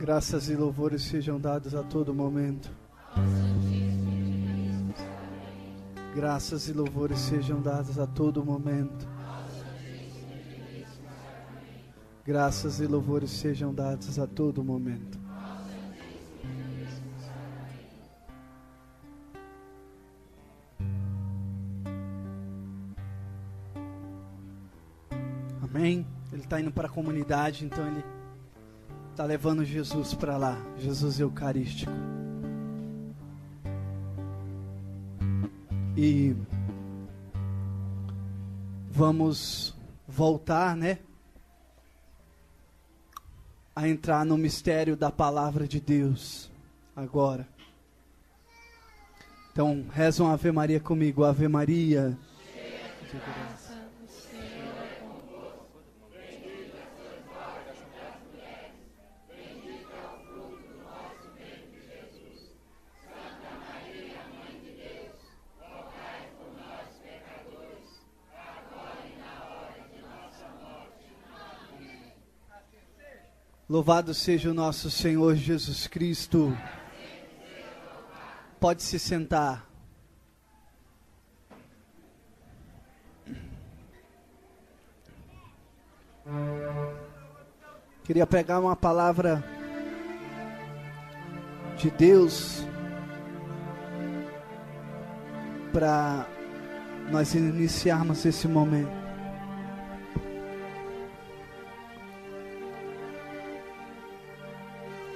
Graças e louvores sejam dados a todo momento. Graças e louvores sejam dados a todo momento. Graças e louvores sejam dados a todo momento. Amém? Ele está indo para a comunidade, então ele está levando Jesus para lá. Jesus eucarístico. E vamos voltar, né? A entrar no mistério da palavra de Deus agora. Então, reza uma Ave Maria comigo. Ave Maria. Cheia de graça, o Senhor é convosco. Bendita sois vós entre as mulheres. Bendito é o fruto do vosso ventre, Jesus. Santa Maria, Mãe de Deus, rogai por nós, pecadores, agora e na hora de nossa morte. Amém. Louvado seja o nosso Senhor Jesus Cristo. Pode se sentar. Queria pegar uma palavra de Deus para nós iniciarmos esse momento.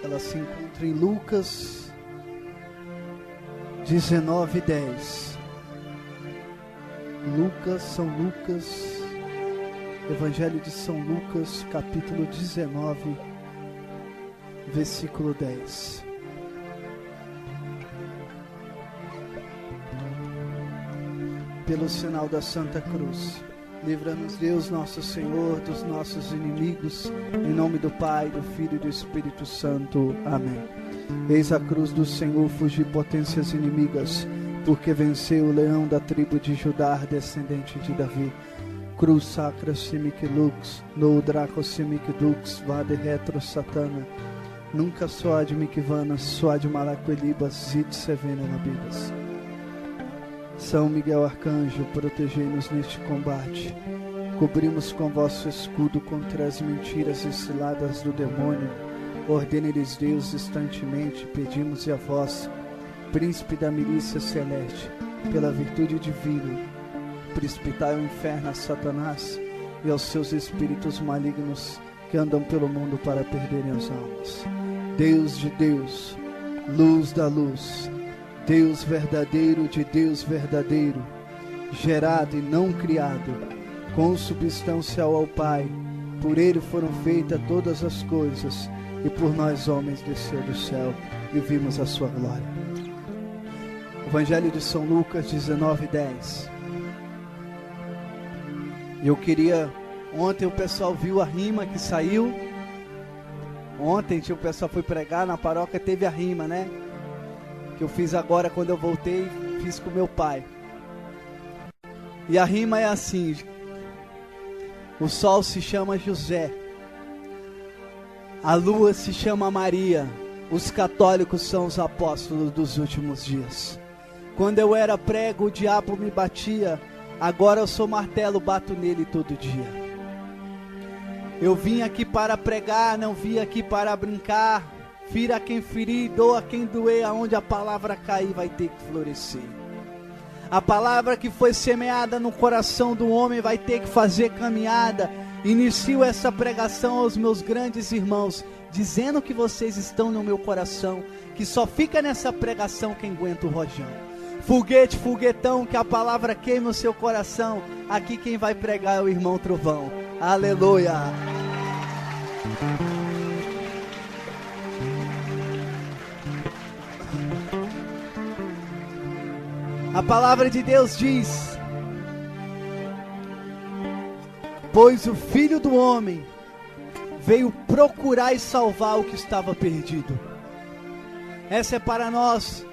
Ela se encontra em Lucas 19:10. São Lucas, Evangelho de São Lucas, capítulo 19, versículo 10. Pelo sinal da Santa Cruz, livra-nos Deus nosso Senhor dos nossos inimigos, em nome do Pai, do Filho e do Espírito Santo. Amém. Eis a cruz do Senhor, fugir potências inimigas, porque venceu o leão da tribo de Judá, descendente de Davi. Cruz sacra simic lux, no draco simic dux, vade retro satana, nunca soad mic vanas, soad malaquelibas, zid sevena nabidas. São Miguel Arcanjo, protegei-nos neste combate. Cobrimos com vosso escudo contra as mentiras e ciladas do demônio. Ordene-lhes Deus instantemente, pedimos e a vós, príncipe da milícia celeste, pela virtude divina, precipitai o inferno a Satanás e aos seus espíritos malignos que andam pelo mundo para perderem as almas. Deus de Deus, luz da luz, Deus verdadeiro de Deus verdadeiro, gerado e não criado, consubstancial ao Pai, por Ele foram feitas todas as coisas, e por nós homens desceu do céu e vimos a sua glória. Evangelho de São Lucas 19:10. Eu queria, ontem o pessoal viu a rima que saiu. Ontem o pessoal foi pregar na paróquia, teve a rima, né? Que eu fiz agora quando eu voltei, fiz com meu pai. E a rima é assim: o sol se chama José, a lua se chama Maria, os católicos são os apóstolos dos últimos dias. Quando eu era prego, o diabo me batia, agora eu sou martelo, bato nele todo dia. Eu vim aqui para pregar, não vim aqui para brincar. Fira quem ferir, doa quem doer, aonde a palavra cair vai ter que florescer. A palavra que foi semeada no coração do homem vai ter que fazer caminhada. Inicio essa pregação aos meus grandes irmãos, dizendo que vocês estão no meu coração, que só fica nessa pregação quem aguenta o rojão. Foguete, foguetão, que a palavra queima o seu coração. Aqui quem vai pregar é o irmão Trovão. Aleluia! A palavra de Deus diz: pois o Filho do Homem veio procurar e salvar o que estava perdido. Essa é para nós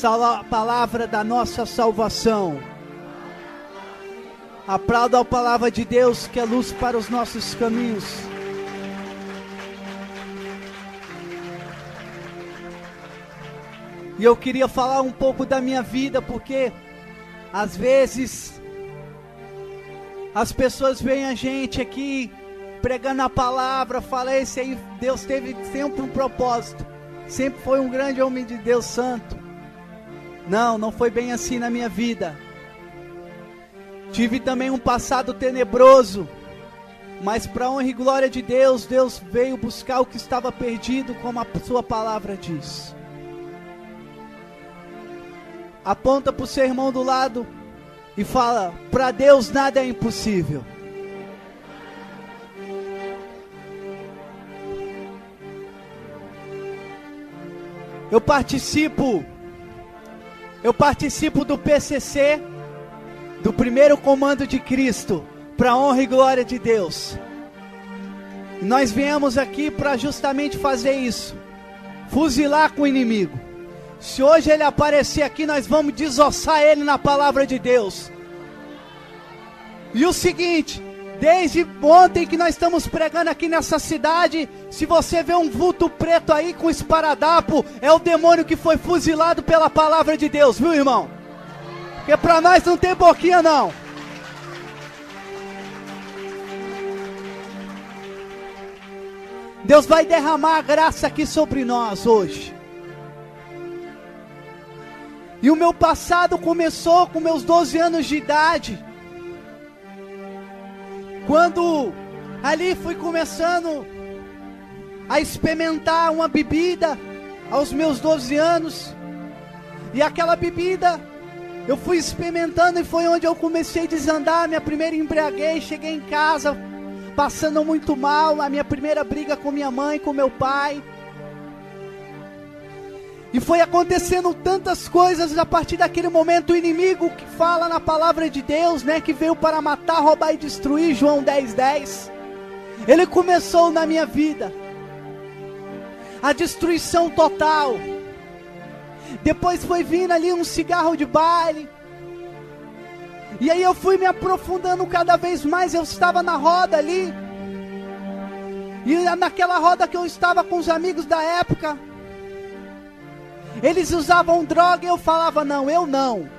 a palavra da nossa salvação. Aplauda a palavra de Deus, que é luz para os nossos caminhos. E eu queria falar um pouco da minha vida, porque às vezes as pessoas veem a gente aqui pregando a palavra, falam, esse aí, Deus teve sempre um propósito, sempre foi um grande homem de Deus santo. Não foi bem assim na minha vida. Tive também um passado tenebroso, mas para honra e glória de Deus, Deus veio buscar o que estava perdido, como a sua palavra diz. Aponta para o seu irmão do lado e fala, para Deus nada é impossível. Eu participo do PCC, do primeiro comando de Cristo, para a honra e glória de Deus. Nós viemos aqui para justamente fazer isso, fuzilar com o inimigo. Se hoje ele aparecer aqui, nós vamos desossar ele na palavra de Deus. E o seguinte, desde ontem que nós estamos pregando aqui nessa cidade, se você vê um vulto preto aí com esparadrapo, é o demônio que foi fuzilado pela palavra de Deus, viu, irmão? Porque para nós não tem boquinha não. Deus vai derramar a graça aqui sobre nós hoje. E o meu passado começou com meus 12 anos de idade, quando ali fui começando a experimentar uma bebida aos meus 12 anos. E aquela bebida eu fui experimentando e foi onde eu comecei a desandar. Minha primeira embriaguez, cheguei em casa passando muito mal, a minha primeira briga com minha mãe, com meu pai. E foi acontecendo tantas coisas a partir daquele momento. O inimigo que fala na palavra de Deus, né, que veio para matar, roubar e destruir, João 10:10, ele começou na minha vida a destruição total. Depois foi vindo ali um cigarro de baile, e aí eu fui me aprofundando cada vez mais. Eu estava na roda ali, e naquela roda que eu estava com os amigos da época, eles usavam droga e eu falava, não, eu não.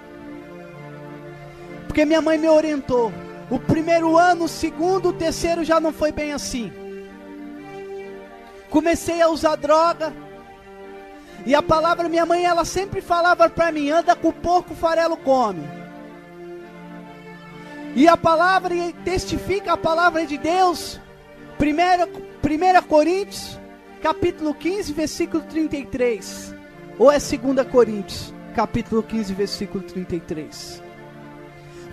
Porque minha mãe me orientou. O primeiro ano, o segundo, o terceiro já não foi bem assim. Comecei a usar droga. E a palavra, minha mãe, ela sempre falava para mim, anda com o porco, o farelo come. E a palavra testifica a palavra de Deus. 1 Coríntios, capítulo 15, versículo 33. Ou é 2 Coríntios, capítulo 15, versículo 33.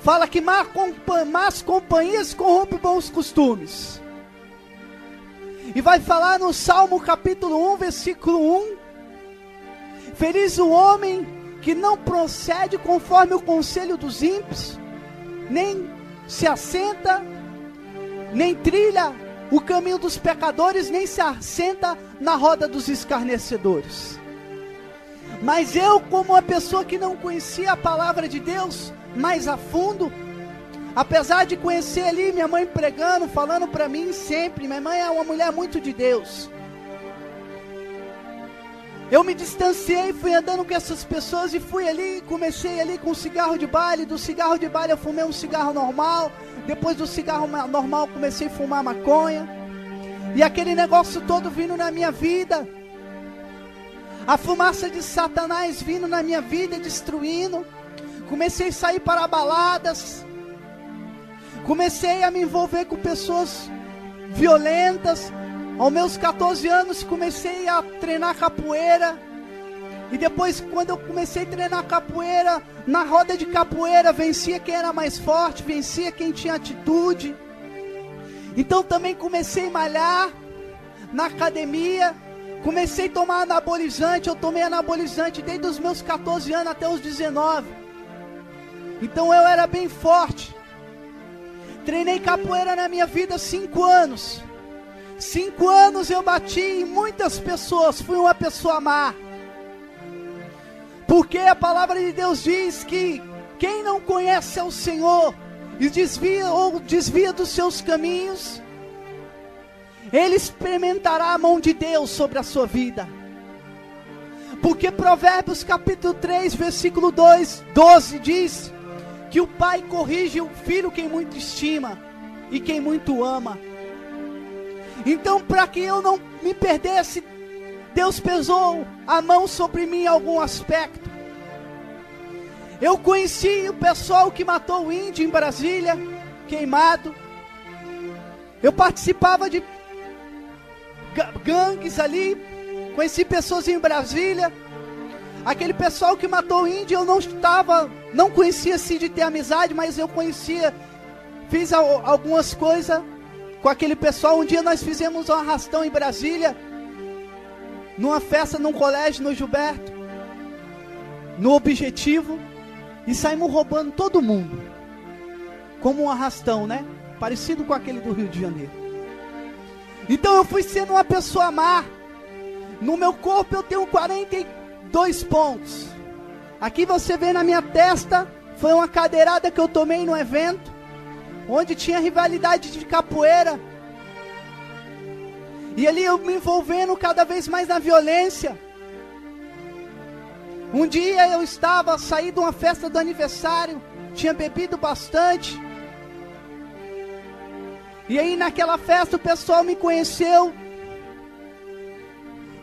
Fala que más companhias corrompem bons costumes. E vai falar no Salmo capítulo 1, versículo 1. Feliz o homem que não procede conforme o conselho dos ímpios, nem se assenta, nem trilha o caminho dos pecadores, nem se assenta na roda dos escarnecedores. Mas eu, como uma pessoa que não conhecia a palavra de Deus mais a fundo, apesar de conhecer ali minha mãe pregando, falando para mim sempre, minha mãe é uma mulher muito de Deus, eu me distanciei, fui andando com essas pessoas e fui ali, comecei ali com cigarro de baile. Do cigarro de baile eu fumei um cigarro normal, depois do cigarro normal comecei a fumar maconha, e aquele negócio todo vindo na minha vida, a fumaça de Satanás vindo na minha vida, destruindo. Comecei a sair para baladas, comecei a me envolver com pessoas violentas. Aos meus 14 anos comecei a treinar capoeira. E depois, quando eu comecei a treinar capoeira, na roda de capoeira, vencia quem era mais forte, vencia quem tinha atitude. Então também comecei a malhar na academia. Comecei a tomar anabolizante. Eu tomei anabolizante desde os meus 14 anos até os 19. Então eu era bem forte. Treinei capoeira na minha vida 5 anos. 5 anos eu bati em muitas pessoas. Fui uma pessoa má. Porque a palavra de Deus diz que quem não conhece ao Senhor e desvia dos seus caminhos, ele experimentará a mão de Deus sobre a sua vida. Porque Provérbios capítulo 3, versículo 12 diz que o pai corrige o filho quem muito estima e quem muito ama. Então, para que eu não me perdesse, Deus pesou a mão sobre mim em algum aspecto. Eu conheci o pessoal que matou o índio em Brasília, queimado. Eu participava de gangues ali, conheci pessoas em Brasília. Aquele pessoal que matou o índio, eu não conhecia assim de ter amizade, mas eu conhecia, fiz algumas coisas com aquele pessoal. Um dia nós fizemos um arrastão em Brasília, numa festa num colégio no Gilberto, no Objetivo, e saímos roubando todo mundo, como um arrastão, né? Parecido com aquele do Rio de Janeiro. Então eu fui sendo uma pessoa má. No meu corpo eu tenho 42 pontos. Aqui você vê na minha testa, foi uma cadeirada que eu tomei num evento, onde tinha rivalidade de capoeira. E ali eu me envolvendo cada vez mais na violência. Um dia eu saí de uma festa do aniversário, tinha bebido bastante. E aí naquela festa o pessoal me conheceu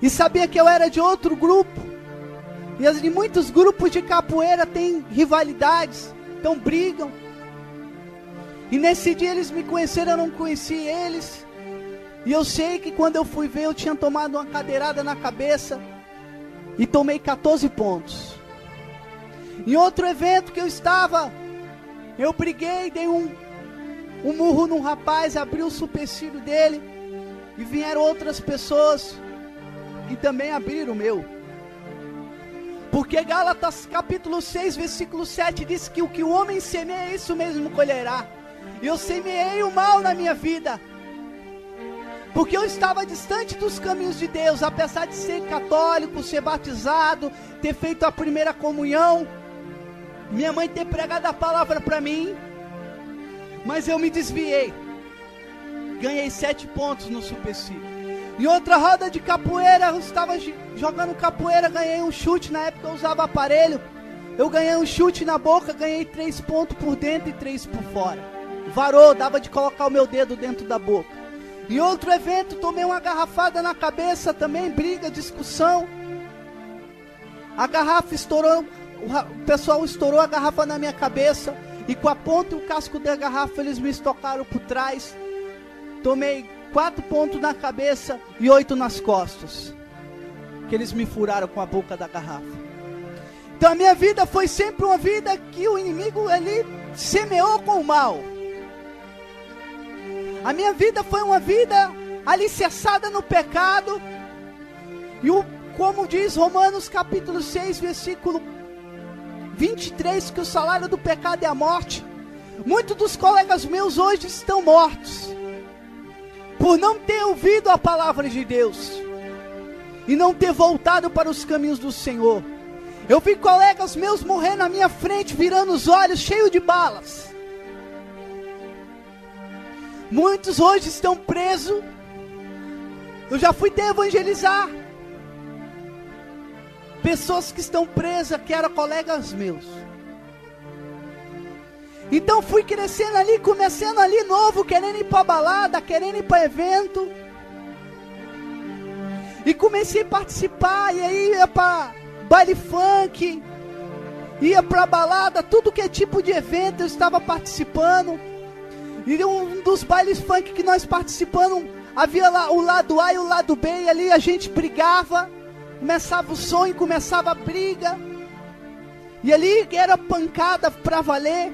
e sabia que eu era de outro grupo. E muitos grupos de capoeira têm rivalidades, então brigam. E nesse dia eles me conheceram, eu não conheci eles. E eu sei que quando eu fui ver, eu tinha tomado uma cadeirada na cabeça e tomei 14 pontos. Em outro evento que eu estava, eu briguei, dei um murro num rapaz, abri o supercílio dele, e vieram outras pessoas que também abriram o meu. Porque Gálatas capítulo 6, versículo 7 diz que o que o homem semeia, isso mesmo colherá. E eu semeei o mal na minha vida, porque eu estava distante dos caminhos de Deus, apesar de ser católico, ser batizado, ter feito a primeira comunhão, minha mãe ter pregado a palavra para mim, mas eu me desviei, ganhei 7 pontos no supercílio. Em outra roda de capoeira, eu estava jogando capoeira, ganhei um chute, na época eu usava aparelho, eu ganhei um chute na boca, ganhei 3 pontos por dentro e 3 por fora. Varou, dava de colocar o meu dedo dentro da boca. Em outro evento, tomei uma garrafada na cabeça também, briga, discussão. A garrafa estourou, o pessoal estourou a garrafa na minha cabeça, e com a ponta e o casco da garrafa eles me estocaram por trás. Tomei 4 pontos na cabeça e 8 nas costas, que eles me furaram com a boca da garrafa. Então a minha vida foi sempre uma vida que o inimigo ali semeou com o mal. A minha vida foi uma vida alicerçada no pecado. E como diz Romanos capítulo 6, versículo 23, que o salário do pecado é a morte. Muitos dos colegas meus hoje estão mortos, por não ter ouvido a palavra de Deus, e não ter voltado para os caminhos do Senhor. Eu vi colegas meus morrer na minha frente, virando os olhos, cheios de balas. Muitos hoje estão presos. Eu já fui ter evangelizar pessoas que estão presas, que eram colegas meus. Então fui crescendo ali, começando ali novo, querendo ir para balada, querendo ir para evento. E comecei a participar, e aí ia para baile funk, ia para balada, tudo que é tipo de evento eu estava participando. E um dos bailes funk que nós participamos, havia lá o lado A e o lado B, e ali a gente brigava, começava o sonho, começava a briga, e ali era pancada para valer.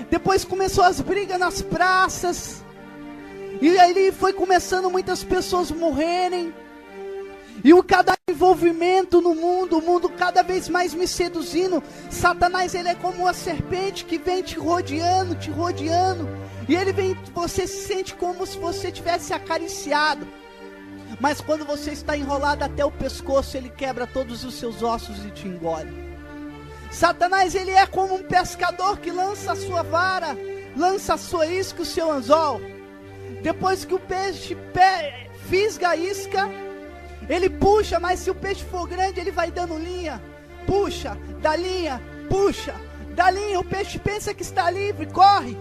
Depois começou as brigas nas praças, e ali foi começando muitas pessoas morrerem, e cada envolvimento no mundo, o mundo cada vez mais me seduzindo. Satanás, ele é como uma serpente que vem te rodeando, e ele vem, você se sente como se você tivesse acariciado, mas quando você está enrolado até o pescoço, ele quebra todos os seus ossos e te engole. Satanás, ele é como um pescador que lança a sua vara, lança a sua isca, o seu anzol. Depois que o peixe fisga a isca, Ele puxa, mas se o peixe for grande, ele vai dando linha. Puxa, dá linha, puxa, dá linha. O peixe pensa que está livre, corre.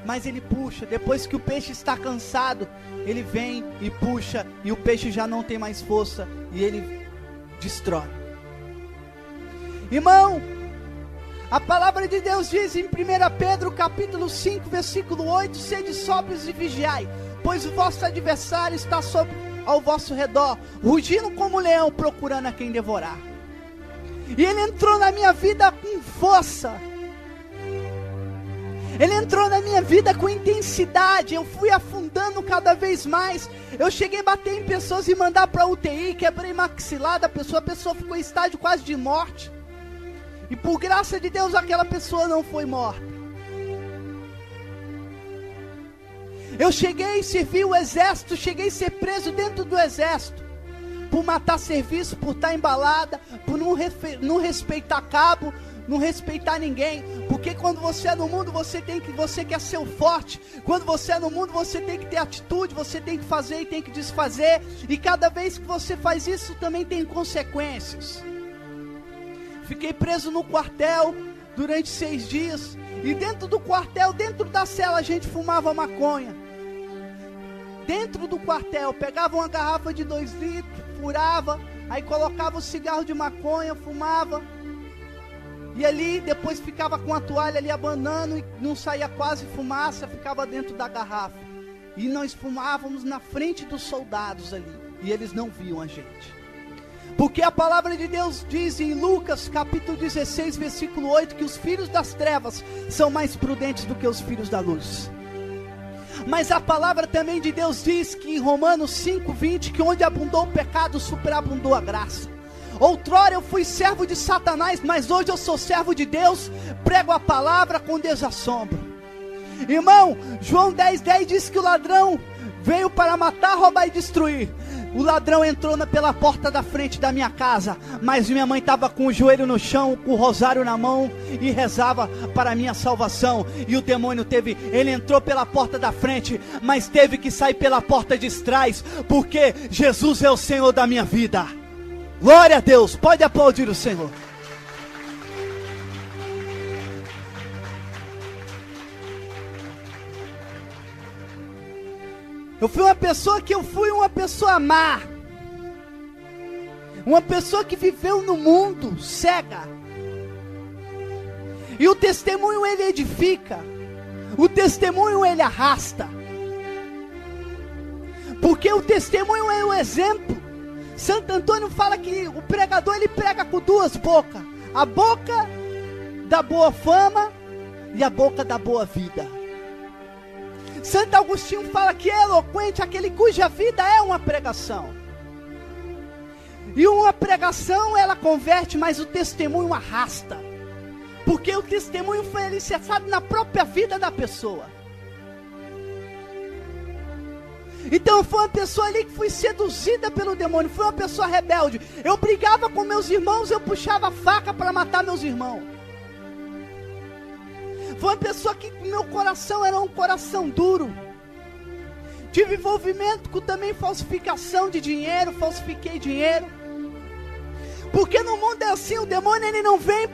Mas ele puxa, depois que o peixe está cansado, ele vem e puxa, e o peixe já não tem mais força, e ele destrói. Irmão, a palavra de Deus diz em 1 Pedro capítulo 5, versículo 8, sede sóbrios e vigiai, pois o vosso adversário está ao vosso redor, rugindo como leão, procurando a quem devorar. E ele entrou na minha vida com força, ele entrou na minha vida com intensidade. Eu fui afundando cada vez mais. Eu cheguei a bater em pessoas e mandar para UTI, quebrei maxilar da pessoa, a pessoa ficou em estágio quase de morte. E por graça de Deus aquela pessoa não foi morta. Eu cheguei a servir o exército, cheguei a ser preso dentro do exército, por matar serviço, por estar embalada, por não respeitar cabo, não respeitar ninguém. Porque quando você é no mundo, você quer ser o forte. Quando você é no mundo, você tem que ter atitude, você tem que fazer e tem que desfazer. E cada vez que você faz isso, também tem consequências. Fiquei preso no quartel durante 6 dias. E dentro do quartel, dentro da cela, a gente fumava maconha. Dentro do quartel, pegava uma garrafa de 2 litros, furava, aí colocava o cigarro de maconha, fumava. E ali, depois ficava com a toalha ali abanando e não saía quase fumaça, ficava dentro da garrafa. E nós fumávamos na frente dos soldados ali, e eles não viam a gente. Porque a palavra de Deus diz em Lucas capítulo 16, versículo 8, que os filhos das trevas são mais prudentes do que os filhos da luz. Mas a palavra também de Deus diz que em Romanos 5, 20, que onde abundou o pecado, superabundou a graça. Outrora eu fui servo de Satanás, mas hoje eu sou servo de Deus, prego a palavra com desassombro. Irmão, João 10:10 diz que o ladrão veio para matar, roubar e destruir. O ladrão entrou pela porta da frente da minha casa, mas minha mãe estava com o joelho no chão, com o rosário na mão e rezava para a minha salvação. E o demônio ele entrou pela porta da frente, mas teve que sair pela porta de trás, porque Jesus é o Senhor da minha vida. Glória a Deus, pode aplaudir o Senhor. Eu fui uma pessoa má. Uma pessoa que viveu no mundo cega. E o testemunho ele edifica. O testemunho ele arrasta. Porque o testemunho é o exemplo. Santo Antônio fala que o pregador ele prega com 2 bocas. A boca da boa fama e a boca da boa vida. Santo Agostinho fala que é eloquente aquele cuja vida é uma pregação. E uma pregação ela converte, mas o testemunho arrasta. Porque o testemunho foi alicerçado na própria vida da pessoa. Então eu fui uma pessoa ali que fui seduzida pelo demônio, fui uma pessoa rebelde. Eu brigava com meus irmãos, eu puxava a faca para matar meus irmãos. Foi uma pessoa que meu coração era um coração duro. Tive envolvimento com também falsificação de dinheiro, falsifiquei dinheiro. Porque no mundo é assim, o demônio ele não vem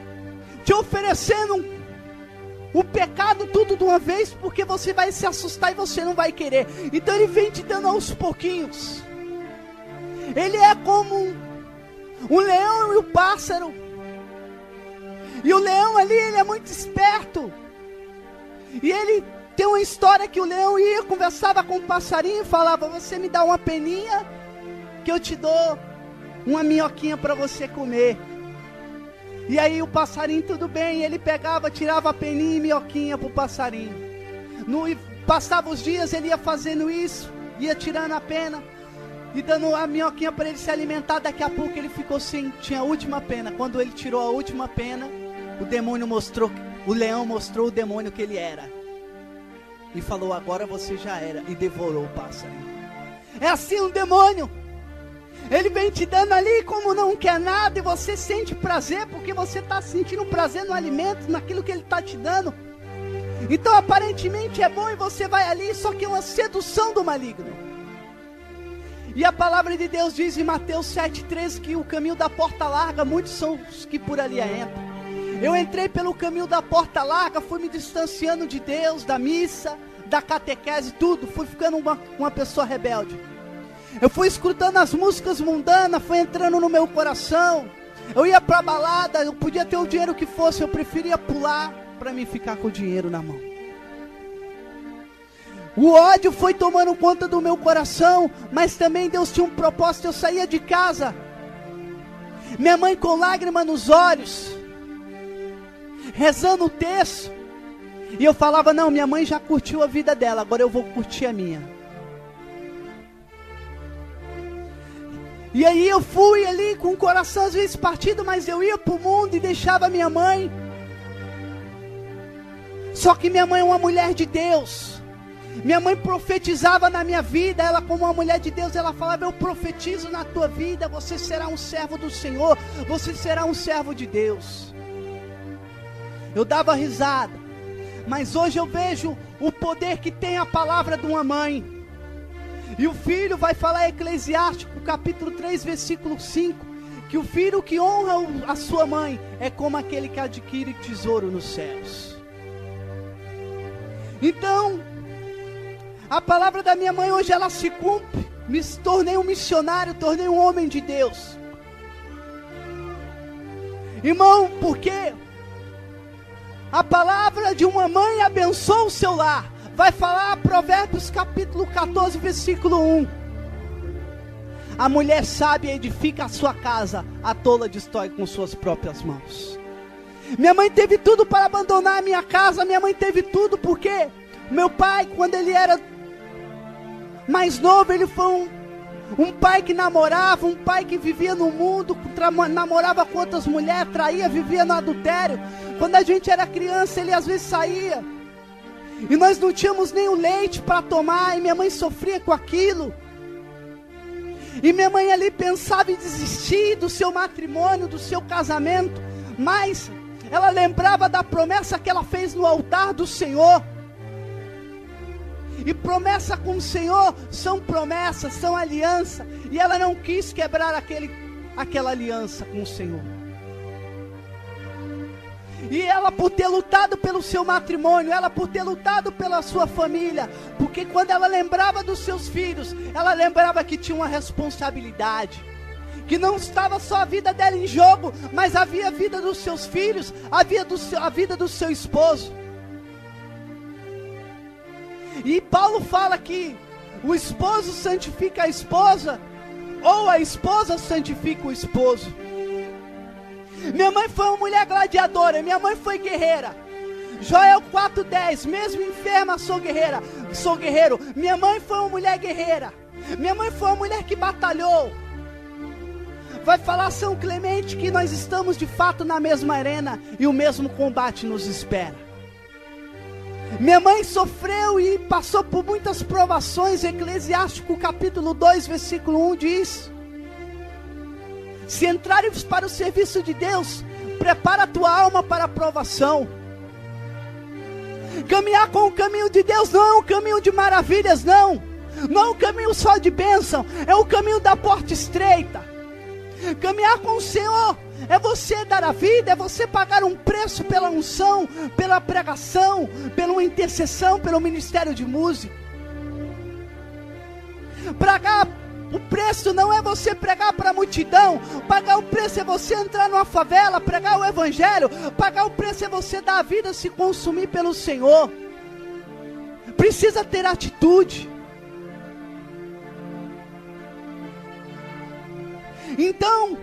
te oferecendo o pecado tudo de uma vez, porque você vai se assustar e você não vai querer. Então ele vem te dando aos pouquinhos. Ele é como um leão e o pássaro. E o leão ali, ele é muito esperto. E ele tem uma história que o leão ia, conversava com o passarinho e falava: você me dá uma peninha que eu te dou uma minhoquinha para você comer. E aí o passarinho, tudo bem, ele pegava, tirava a peninha e minhoquinha pro passarinho. Passava os dias, ele ia fazendo isso, ia tirando a pena e dando a minhoquinha para ele se alimentar. Daqui a pouco ele ficou sem, tinha a última pena. Quando ele tirou a última pena, o leão mostrou o demônio que ele era. E falou: agora você já era. E devorou o passarinho. É assim um demônio. Ele vem te dando ali como não quer nada. E você sente prazer, porque você está sentindo prazer no alimento, naquilo que ele está te dando. Então aparentemente é bom e você vai ali. Só que é uma sedução do maligno. E a palavra de Deus diz em Mateus 7,13 que o caminho da porta larga, muitos são os que por ali entram. Eu entrei pelo caminho da porta larga, fui me distanciando de Deus, da missa, da catequese, tudo. Fui ficando uma pessoa rebelde. Eu fui escutando as músicas mundanas, foi entrando no meu coração. Eu ia pra balada, eu podia ter o dinheiro que fosse, eu preferia pular para mim ficar com o dinheiro na mão. O ódio foi tomando conta do meu coração, mas também Deus tinha um propósito. Eu saía de casa, minha mãe com lágrimas nos olhos, rezando o texto, e eu falava, não, minha mãe já curtiu a vida dela, agora eu vou curtir a minha. E aí eu fui ali com o coração às vezes partido, mas eu ia para o mundo e deixava minha mãe. Só que minha mãe é uma mulher de Deus. Minha mãe profetizava na minha vida, ela como uma mulher de Deus, ela falava, eu profetizo na tua vida, você será um servo do Senhor, você será um servo de Deus. Eu dava risada, mas hoje eu vejo o poder que tem a palavra de uma mãe. E o filho vai falar em Eclesiástico, capítulo 3, versículo 5, que o filho que honra a sua mãe é como aquele que adquire tesouro nos céus. Então, a palavra da minha mãe hoje ela se cumpre. Me tornei um missionário, tornei um homem de Deus. Irmão, porque a palavra de uma mãe abençoa o seu lar. Vai falar Provérbios capítulo 14, versículo 1. A mulher sábia edifica a sua casa, a tola destrói com suas próprias mãos. Minha mãe teve tudo para abandonar a minha casa. Minha mãe teve tudo porque meu pai, quando ele era mais novo, ele foi um pai que namorava, um pai que vivia no mundo, namorava com outras mulheres, traía, vivia no adultério. Quando a gente era criança, ele às vezes saía, e nós não tínhamos nem o leite para tomar, e minha mãe sofria com aquilo. E minha mãe ali pensava em desistir do seu matrimônio, do seu casamento, mas ela lembrava da promessa que ela fez no altar do Senhor. E promessa com o Senhor são promessas, são aliança. E ela não quis quebrar aquela aliança com o Senhor. E ela por ter lutado pelo seu matrimônio, ela por ter lutado pela sua família, porque quando ela lembrava dos seus filhos, ela lembrava que tinha uma responsabilidade, que não estava só a vida dela em jogo, mas havia a vida dos seus filhos, a vida do seu esposo. E Paulo fala que o esposo santifica a esposa, ou a esposa santifica o esposo. Minha mãe foi uma mulher gladiadora, minha mãe foi guerreira. Joel 4,10, mesmo enferma sou guerreiro. Minha mãe foi uma mulher guerreira. Minha mãe foi uma mulher que batalhou. Vai falar São Clemente que nós estamos de fato na mesma arena e o mesmo combate nos espera. Minha mãe sofreu e passou por muitas provações. Eclesiástico capítulo 2, versículo 1 diz: se entrares para o serviço de Deus, prepara a tua alma para a provação. Caminhar com o caminho de Deus não é um caminho de maravilhas, não é um caminho só de bênção, é o caminho da porta estreita. Caminhar com o Senhor é você dar a vida, é você pagar um preço pela unção, pela pregação, pela intercessão, pelo ministério de música. Pagar o preço não é você pregar para a multidão, pagar o preço é você entrar numa favela, pregar o evangelho, pagar o preço é você dar a vida, se consumir pelo Senhor. Precisa ter atitude. Então,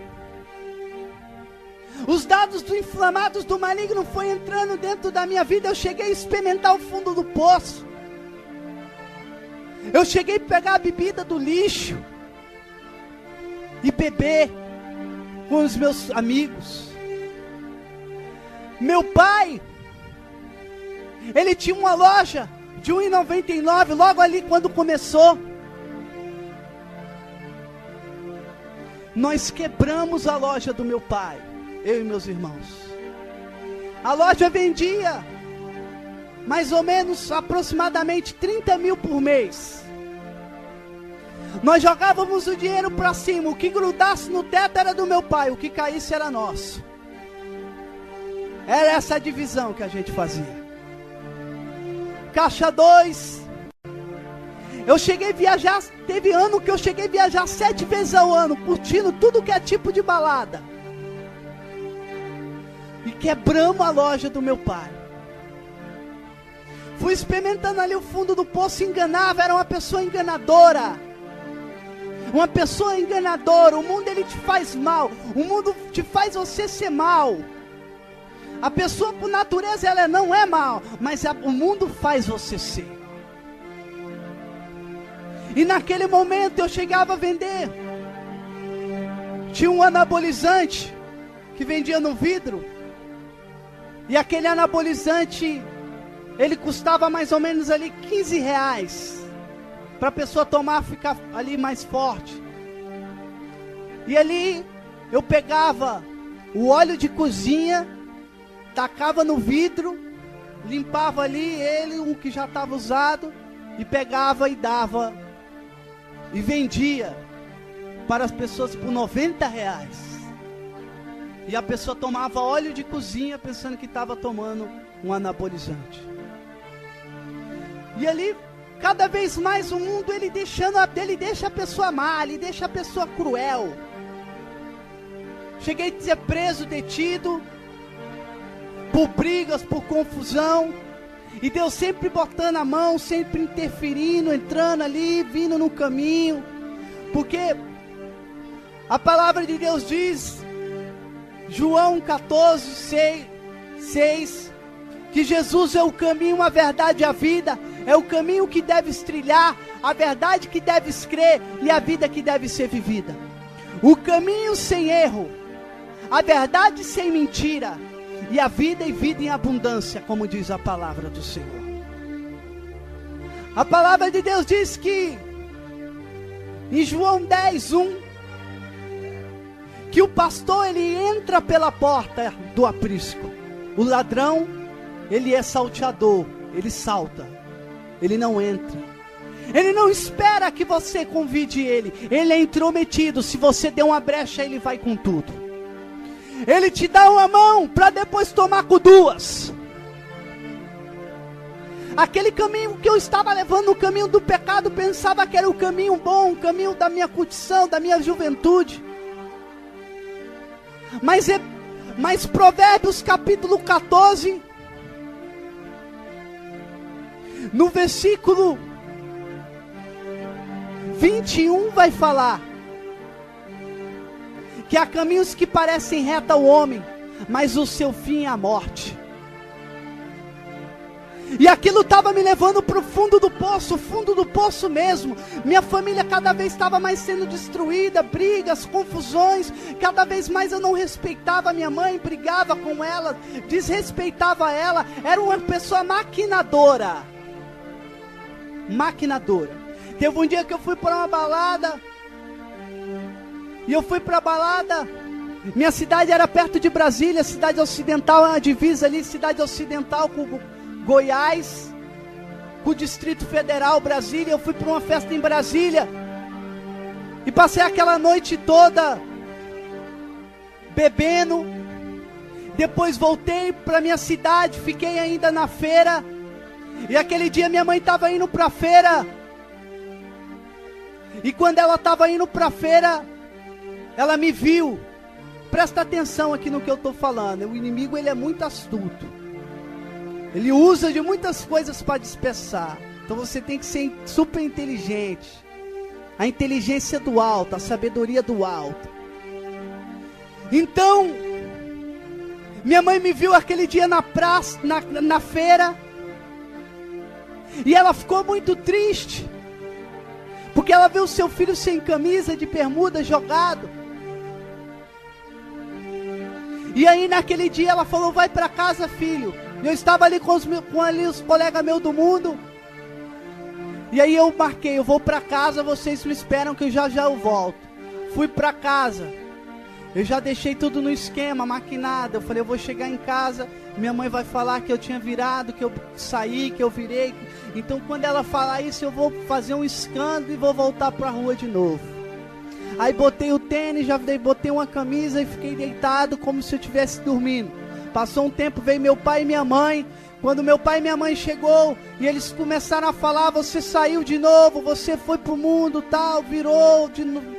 os dados do inflamados do maligno foi entrando dentro da minha vida. Eu cheguei a experimentar o fundo do poço. Eu cheguei a pegar a bebida do lixo e beber com os meus amigos. Meu pai, ele tinha uma loja de R$1,99 logo ali quando começou. Nós quebramos a loja do meu pai, eu e meus irmãos. A loja vendia mais ou menos aproximadamente 30 mil por mês. Nós jogávamos o dinheiro para cima. O que grudasse no teto era do meu pai, o que caísse era nosso. Era essa a divisão que a gente fazia. Caixa 2. Eu cheguei a viajar, teve ano que eu cheguei a viajar 7 vezes ao ano, curtindo tudo que é tipo de balada. E quebramos a loja do meu pai. Fui experimentando ali o fundo do poço, enganava, era uma pessoa enganadora. Uma pessoa enganadora. O mundo ele te faz mal. O mundo te faz você ser mal. A pessoa por natureza ela não é mal, mas o mundo faz você ser. E naquele momento eu chegava a vender. Tinha um anabolizante que vendia no vidro. E aquele anabolizante, ele custava mais ou menos ali 15 reais. Para a pessoa tomar, ficar ali mais forte. E ali eu pegava o óleo de cozinha, tacava no vidro, limpava ali ele, um que já estava usado, e pegava e dava, e vendia para as pessoas por 90 reais. E a pessoa tomava óleo de cozinha pensando que estava tomando um anabolizante. E ali, cada vez mais o mundo ele deixa a pessoa má, ele deixa a pessoa cruel. Cheguei a ser preso, detido, por brigas, por confusão. E Deus sempre botando a mão, sempre interferindo, entrando ali, vindo no caminho. Porque a palavra de Deus diz, João 14, 6, que Jesus é o caminho, a verdade e a vida. É o caminho que deves trilhar, a verdade que deves crer e a vida que deve ser vivida. O caminho sem erro, a verdade sem mentira e a vida e vida em abundância, como diz a palavra do Senhor. A palavra de Deus diz que em João 10:1 que o pastor ele entra pela porta do aprisco. O ladrão ele é salteador, ele salta, ele não entra. Ele não espera que você convide ele. Ele é intrometido. Se você der uma brecha, ele vai com tudo. Ele te dá uma mão para depois tomar com duas. Aquele caminho que eu estava levando, o caminho do pecado, pensava que era o caminho bom, o caminho da minha curtição, da minha juventude. Mas Provérbios capítulo 14, no versículo 21 vai falar que há caminhos que parecem reto ao homem, mas o seu fim é a morte. E aquilo estava me levando para o fundo do poço mesmo. Minha família cada vez estava mais sendo destruída, brigas, confusões. Cada vez mais eu não respeitava minha mãe, brigava com ela, desrespeitava ela. Era uma pessoa maquinadora. Teve um dia que eu fui para uma balada. E eu fui para a balada. Minha cidade era perto de Brasília, cidade ocidental, é uma divisa ali, cidade ocidental com Goiás, com o Distrito Federal, Brasília. Eu fui para uma festa em Brasília. E passei aquela noite toda bebendo. Depois voltei para minha cidade, fiquei ainda na feira. E aquele dia minha mãe estava indo para a feira. E quando ela estava indo para a feira, ela me viu. Presta atenção aqui no que eu estou falando. O inimigo ele é muito astuto. Ele usa de muitas coisas para dispersar. Então você tem que ser super inteligente. A inteligência do alto, a sabedoria do alto. Então, minha mãe me viu aquele dia na praça, na feira. E ela ficou muito triste. Porque ela viu seu filho sem camisa, de bermuda, jogado. E aí naquele dia ela falou, vai para casa, filho. E eu estava ali com os colegas meus do mundo. E aí eu marquei, eu vou para casa, vocês me esperam que já eu volto. Fui para casa. Eu já deixei tudo no esquema, maquinado. Eu falei, eu vou chegar em casa, minha mãe vai falar que eu tinha virado, que eu saí, que eu virei. Então quando ela falar isso, eu vou fazer um escândalo e vou voltar para a rua de novo. Aí botei o tênis, botei uma camisa e fiquei deitado como se eu estivesse dormindo. Passou um tempo, veio meu pai e minha mãe. Quando meu pai e minha mãe chegou e eles começaram a falar, você saiu de novo, você foi pro mundo, tal, virou,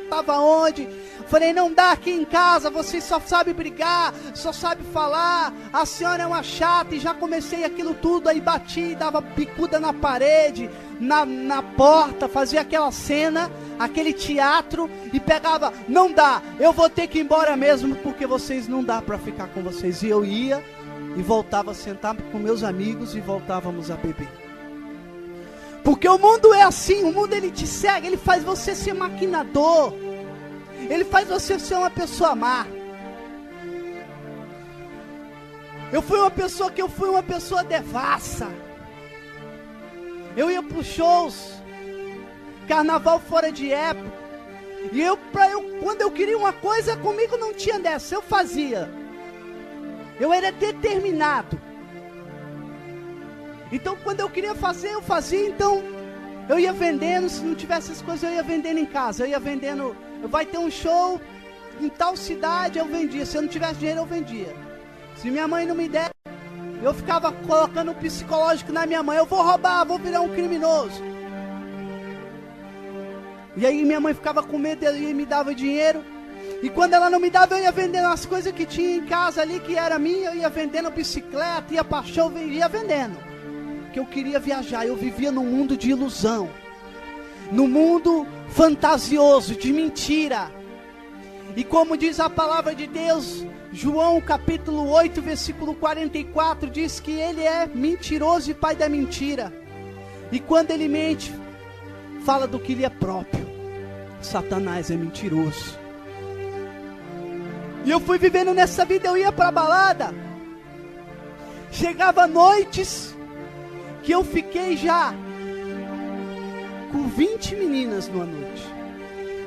tava onde? Falei, não dá aqui em casa, você só sabe brigar, só sabe falar, a senhora é uma chata. E já comecei aquilo tudo, aí bati, dava bicuda na parede, na porta, fazia aquela cena, aquele teatro e pegava, não dá, eu vou ter que ir embora mesmo, porque vocês não dá para ficar com vocês. E eu ia e voltava a sentar com meus amigos e voltávamos a beber. Porque o mundo é assim, o mundo ele te cega, ele faz você ser maquinador, ele faz você ser uma pessoa má. Eu fui uma pessoa devassa. Eu ia para os shows, carnaval fora de época, e quando eu queria uma coisa, comigo não tinha dessa, eu fazia. Eu era determinado. Então quando eu queria fazer, eu fazia. Então eu ia vendendo. Se não tivesse essas coisas, eu ia vendendo em casa. Eu ia vendendo. Vai ter um show em tal cidade, eu vendia. Se eu não tivesse dinheiro, eu vendia. Se minha mãe não me der, eu ficava colocando um psicológico na minha mãe. Eu vou roubar, vou virar um criminoso. E aí minha mãe ficava com medo e me dava dinheiro. E quando ela não me dava, eu ia vendendo as coisas que tinha em casa ali, que era minha. Eu ia vendendo bicicleta, ia pra show, ia vendendo. Porque eu queria viajar, eu vivia num mundo de ilusão. Num mundo fantasioso, de mentira. E como diz a palavra de Deus, João capítulo 8, versículo 44, diz que ele é mentiroso e pai da mentira. E quando ele mente, fala do que lhe é próprio. Satanás é mentiroso. E eu fui vivendo nessa vida, eu ia pra balada. Chegava noites que eu fiquei já com 20 meninas numa noite.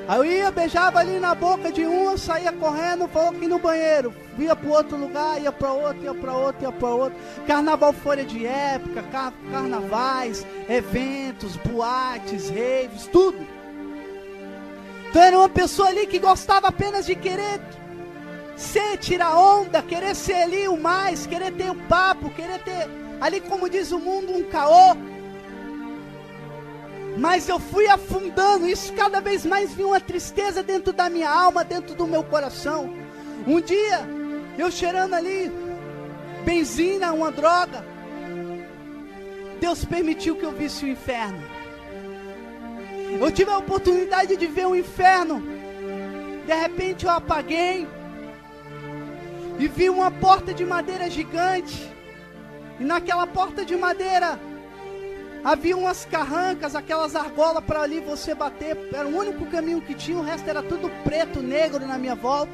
Aí eu ia, beijava ali na boca de uma, saía correndo, falou aqui no banheiro, ia para outro lugar, ia para outro, ia para outro, ia para outro. Carnaval fora de época, carnavais, eventos, boates, raves, tudo. Então era uma pessoa ali que gostava apenas de querer tirar onda, querer ser ali o mais, querer ter o papo, querer ter ali, como diz o mundo, um caô. Mas eu fui afundando, isso cada vez mais vinha uma tristeza dentro da minha alma, dentro do meu coração. Um dia, eu cheirando ali benzina, uma droga, Deus permitiu que eu visse o inferno. Eu tive a oportunidade de ver o inferno. De repente eu apaguei e vi uma porta de madeira gigante. E naquela porta de madeira havia umas carrancas, aquelas argolas para ali você bater. Era o único caminho que tinha, o resto era tudo preto, negro na minha volta.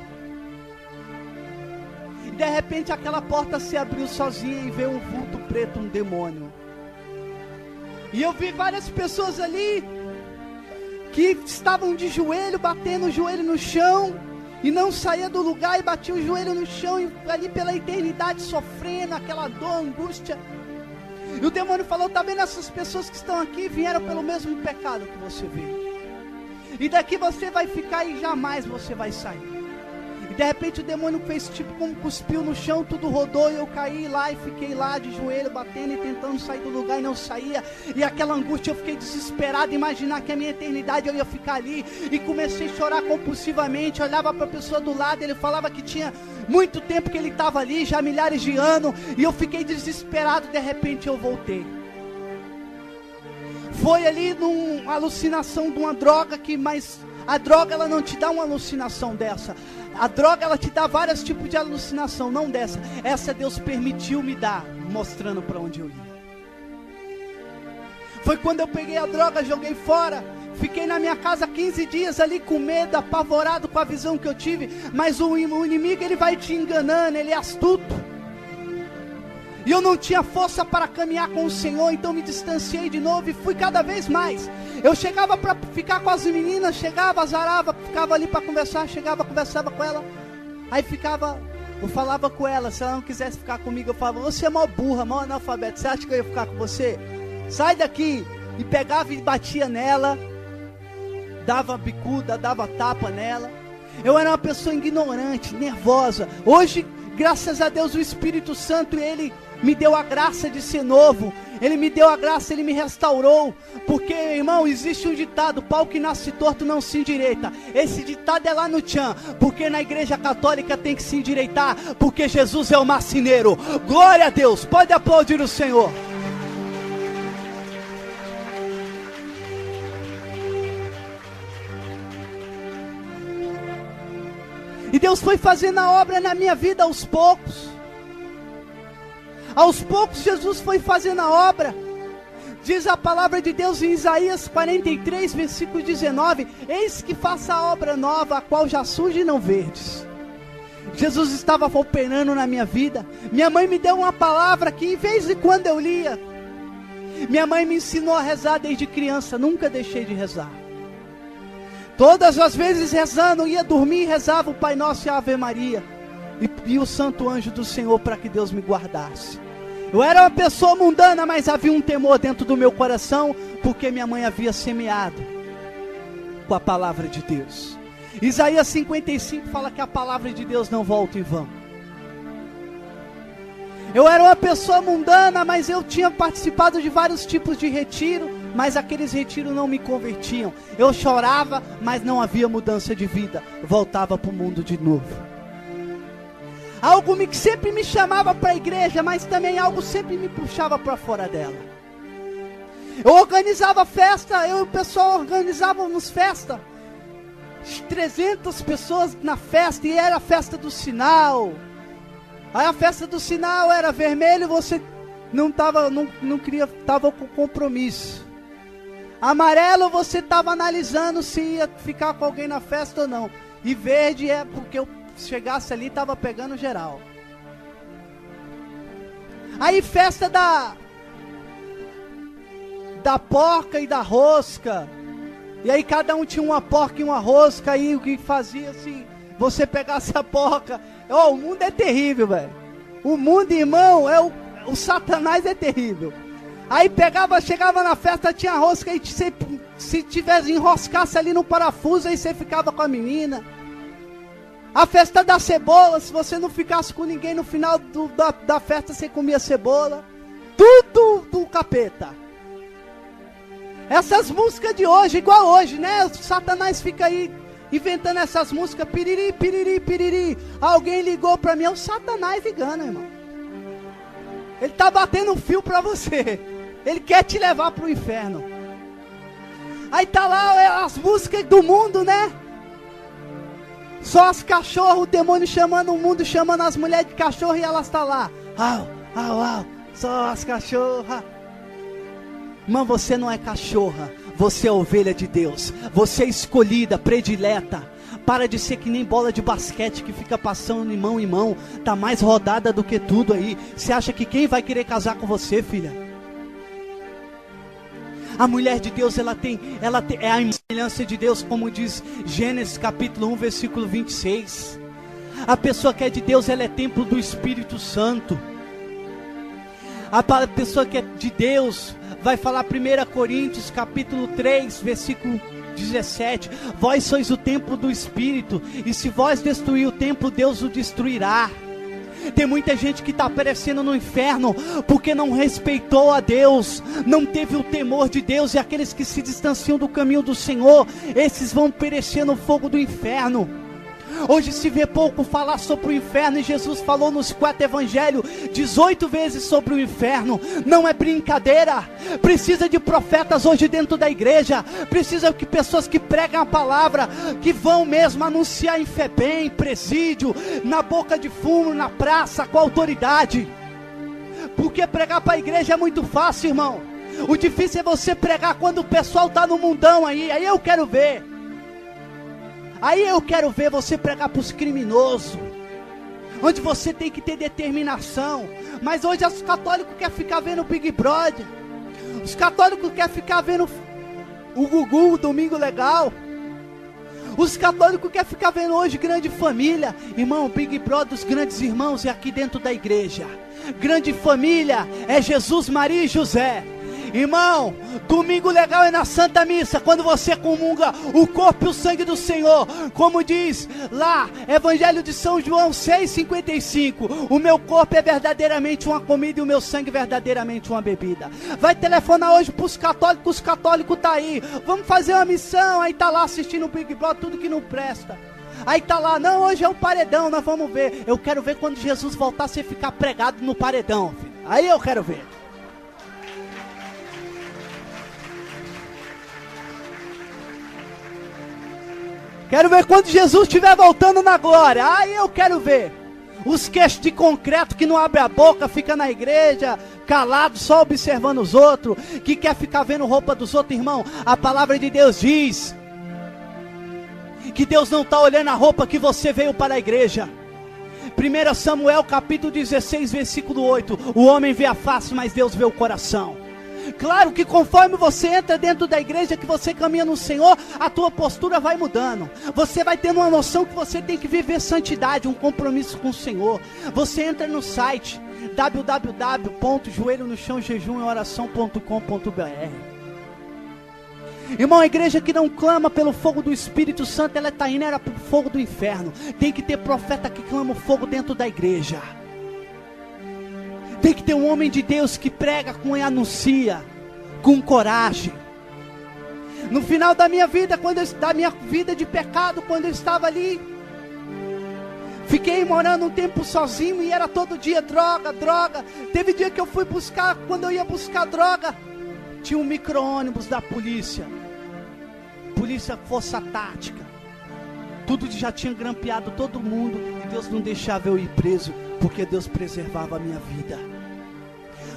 E de repente aquela porta se abriu sozinha e veio um vulto preto, um demônio. E eu vi várias pessoas ali que estavam de joelho, batendo o joelho no chão, e não saía do lugar, e batia o joelho no chão, e ali pela eternidade sofrendo aquela dor, angústia. E o demônio falou, tá vendo essas pessoas que estão aqui, vieram pelo mesmo pecado que você veio. E daqui você vai ficar e jamais você vai sair. E de repente o demônio fez tipo como cuspiu no chão, tudo rodou, e eu caí lá e fiquei lá de joelho, batendo e tentando sair do lugar e não saía. E aquela angústia, eu fiquei desesperado, imaginar que a minha eternidade eu ia ficar ali. E comecei a chorar compulsivamente, olhava para a pessoa do lado, ele falava que tinha muito tempo que ele estava ali, já milhares de anos, e eu fiquei desesperado. De repente eu voltei. Foi ali numa alucinação de uma droga, mas a droga ela não te dá uma alucinação dessa. A droga ela te dá vários tipos de alucinação, não dessa. Essa Deus permitiu me dar, mostrando para onde eu ia. Foi quando eu peguei a droga, joguei fora. Fiquei na minha casa 15 dias ali com medo, apavorado com a visão que eu tive. Mas o inimigo ele vai te enganando, ele é astuto. E eu não tinha força para caminhar com o Senhor, então me distanciei de novo e fui cada vez mais. Eu chegava para ficar com as meninas, chegava, azarava, ficava ali para conversar, chegava, conversava com ela. Aí eu falava com ela, se ela não quisesse ficar comigo, eu falava, você é mó burra, mó analfabeto, você acha que eu ia ficar com você? Sai daqui! E pegava e batia nela, dava bicuda, dava tapa nela. Eu era uma pessoa ignorante, nervosa. Hoje, graças a Deus, o Espírito Santo, Ele me deu a graça de ser novo. Ele me deu a graça, Ele me restaurou. Porque, irmão, existe um ditado, pau que nasce torto não se endireita. Esse ditado é lá no tchan, porque na igreja católica tem que se endireitar, porque Jesus é o marceneiro. Glória a Deus, pode aplaudir o Senhor. E Deus foi fazendo a obra na minha vida aos poucos. Aos poucos Jesus foi fazendo a obra. Diz a palavra de Deus em Isaías 43, versículo 19: eis que faço a obra nova, a qual já surge e não verdes. Jesus estava operando na minha vida. Minha mãe me deu uma palavra que, em vez em quando eu lia. Minha mãe me ensinou a rezar desde criança. Nunca deixei de rezar. Todas as vezes rezando, ia dormir e rezava o Pai Nosso e a Ave Maria. E o Santo Anjo do Senhor para que Deus me guardasse. Eu era uma pessoa mundana, mas havia um temor dentro do meu coração, porque minha mãe havia semeado com a palavra de Deus. Isaías 55 fala que a palavra de Deus não volta em vão. Eu era uma pessoa mundana, mas eu tinha participado de vários tipos de retiro, mas aqueles retiros não me convertiam. Eu chorava, mas não havia mudança de vida. Voltava para o mundo de novo. Algo que sempre me chamava para a igreja, mas também algo sempre me puxava para fora dela. Eu organizava festa, eu e o pessoal organizávamos festa. 300 pessoas na festa, e era a festa do sinal. Aí a festa do sinal era vermelho, você não queria, estava com compromisso. Amarelo, você estava analisando se ia ficar com alguém na festa ou não. E verde é porque eu chegasse ali, estava pegando geral. Aí festa da porca e da rosca. E aí cada um tinha uma porca e uma rosca. Aí o que fazia se você pegasse a porca. O mundo é terrível, velho. O mundo, irmão, o Satanás é terrível. Aí chegava na festa, tinha rosca, e se tivesse enroscasse ali no parafuso, aí você ficava com a menina. A festa da cebola, se você não ficasse com ninguém no final da festa, você comia cebola. Tudo do capeta. Essas músicas de hoje, igual hoje, né? O Satanás fica aí inventando essas músicas, piriri, piriri, piriri. Alguém ligou pra mim, é o Satanás ligando, irmão. Ele tá batendo um fio pra você. Ele quer te levar pro inferno. Aí tá lá as músicas do mundo, né? Só as cachorros, o demônio chamando o mundo, chamando as mulheres de cachorro, e elas tá lá. Au, au, au, só as cachorras. Irmão, você não é cachorra, você é ovelha de Deus. Você é escolhida, predileta. Para de ser que nem bola de basquete que fica passando de mão em mão. Tá mais rodada do que tudo aí. Você acha que quem vai querer casar com você, filha? A mulher de Deus, ela é a semelhança de Deus, como diz Gênesis capítulo 1, versículo 26. A pessoa que é de Deus, ela é templo do Espírito Santo. A pessoa que é de Deus, vai falar 1 Coríntios capítulo 3, versículo 17. Vós sois o templo do Espírito, e se vós destruir o templo, Deus o destruirá. Tem muita gente que está perecendo no inferno, porque não respeitou a Deus, não teve o temor de Deus, e aqueles que se distanciam do caminho do Senhor, esses vão perecer no fogo do inferno. Hoje se vê pouco falar sobre o inferno, e Jesus falou nos 4 evangelhos 18 vezes sobre o inferno. Não é brincadeira. Precisa de profetas hoje dentro da igreja. Precisa de pessoas que pregam a palavra, que vão mesmo anunciar em FEBEM, em presídio, na boca de fumo, na praça, com autoridade. Porque pregar para a igreja é muito fácil, irmão. O difícil é você pregar quando o pessoal está no mundão aí eu quero ver. Aí eu quero ver você pregar para os criminosos, onde você tem que ter determinação. Mas hoje os católicos querem ficar vendo o Big Brother, os católicos querem ficar vendo o Gugu, o Domingo Legal, Os católicos querem ficar vendo hoje grande família. Irmão, o Big Brother dos grandes irmãos é aqui dentro da igreja. Grande família é Jesus, Maria e José. Irmão, domingo legal é na Santa Missa, quando você comunga o corpo e o sangue do Senhor, como diz lá, Evangelho de São João 6,55, o meu corpo é verdadeiramente uma comida e o meu sangue verdadeiramente uma bebida. Vai telefonar hoje para os católicos tá aí, vamos fazer uma missão, aí tá lá assistindo o Big Brother, tudo que não presta. Aí tá lá, não, hoje é um paredão, nós vamos ver. Eu quero ver quando Jesus voltar, você ficar pregado no paredão, filho. Aí eu quero ver. Quero ver quando Jesus estiver voltando na glória. Aí eu quero ver. Os queixos de concreto que não abre a boca, fica na igreja, calado, só observando os outros, que quer ficar vendo roupa dos outros, irmão. A palavra de Deus diz que Deus não está olhando a roupa que você veio para a igreja. 1 Samuel capítulo 16, versículo 8. O homem vê a face, mas Deus vê o coração. Claro que conforme você entra dentro da igreja, que você caminha no Senhor, a tua postura vai mudando. Você vai tendo uma noção que você tem que viver santidade, um compromisso com o Senhor. Você entra no site www.joelhonochãojejumeoração.com.br. Irmão, a igreja que não clama pelo fogo do Espírito Santo, ela está indo para o fogo do inferno. Tem que ter profeta que clama o fogo dentro da igreja. Tem que ter um homem de Deus que prega e anuncia com coragem. No final da minha vida, da minha vida de pecado, quando eu estava ali, fiquei morando um tempo sozinho e era todo dia droga. Teve dia que eu fui buscar, quando eu ia buscar droga, tinha um micro-ônibus da polícia Força Tática. Tudo já tinha grampeado todo mundo e Deus não deixava eu ir preso, porque Deus preservava a minha vida.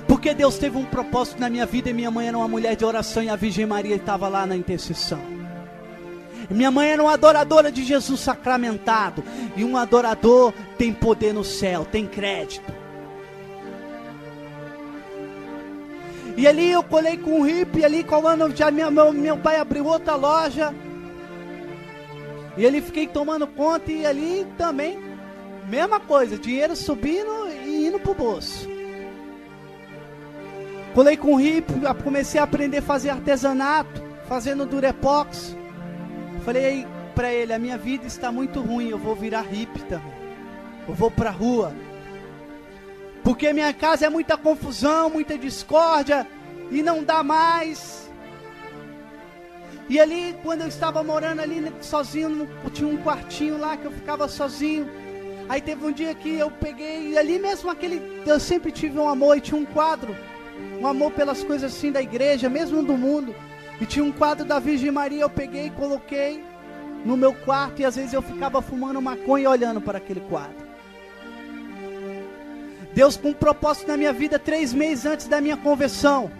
Porque Deus teve um propósito na minha vida, e minha mãe era uma mulher de oração e a Virgem Maria estava lá na intercessão. Minha mãe era uma adoradora de Jesus sacramentado, e um adorador tem poder no céu, tem crédito. E ali eu colei com um hippie, ali colando, já meu pai abriu outra loja, e ali fiquei tomando conta, e ali também, mesma coisa, dinheiro subindo e indo pro bolso. Colei com o hippie, comecei a aprender a fazer artesanato, fazendo durepox. Falei para ele, a minha vida está muito ruim, eu vou virar hippie também. Eu vou pra rua. Porque minha casa é muita confusão, muita discórdia, e não dá mais. E ali, quando eu estava morando ali sozinho, tinha um quartinho lá que eu ficava sozinho. Aí teve um dia que eu peguei, e ali mesmo eu sempre tive um amor, e tinha um quadro, um amor pelas coisas assim da igreja, mesmo do mundo. E tinha um quadro da Virgem Maria, eu peguei e coloquei no meu quarto, e às vezes eu ficava fumando maconha e olhando para aquele quadro. Deus com um propósito na minha vida, 3 meses antes da minha conversão.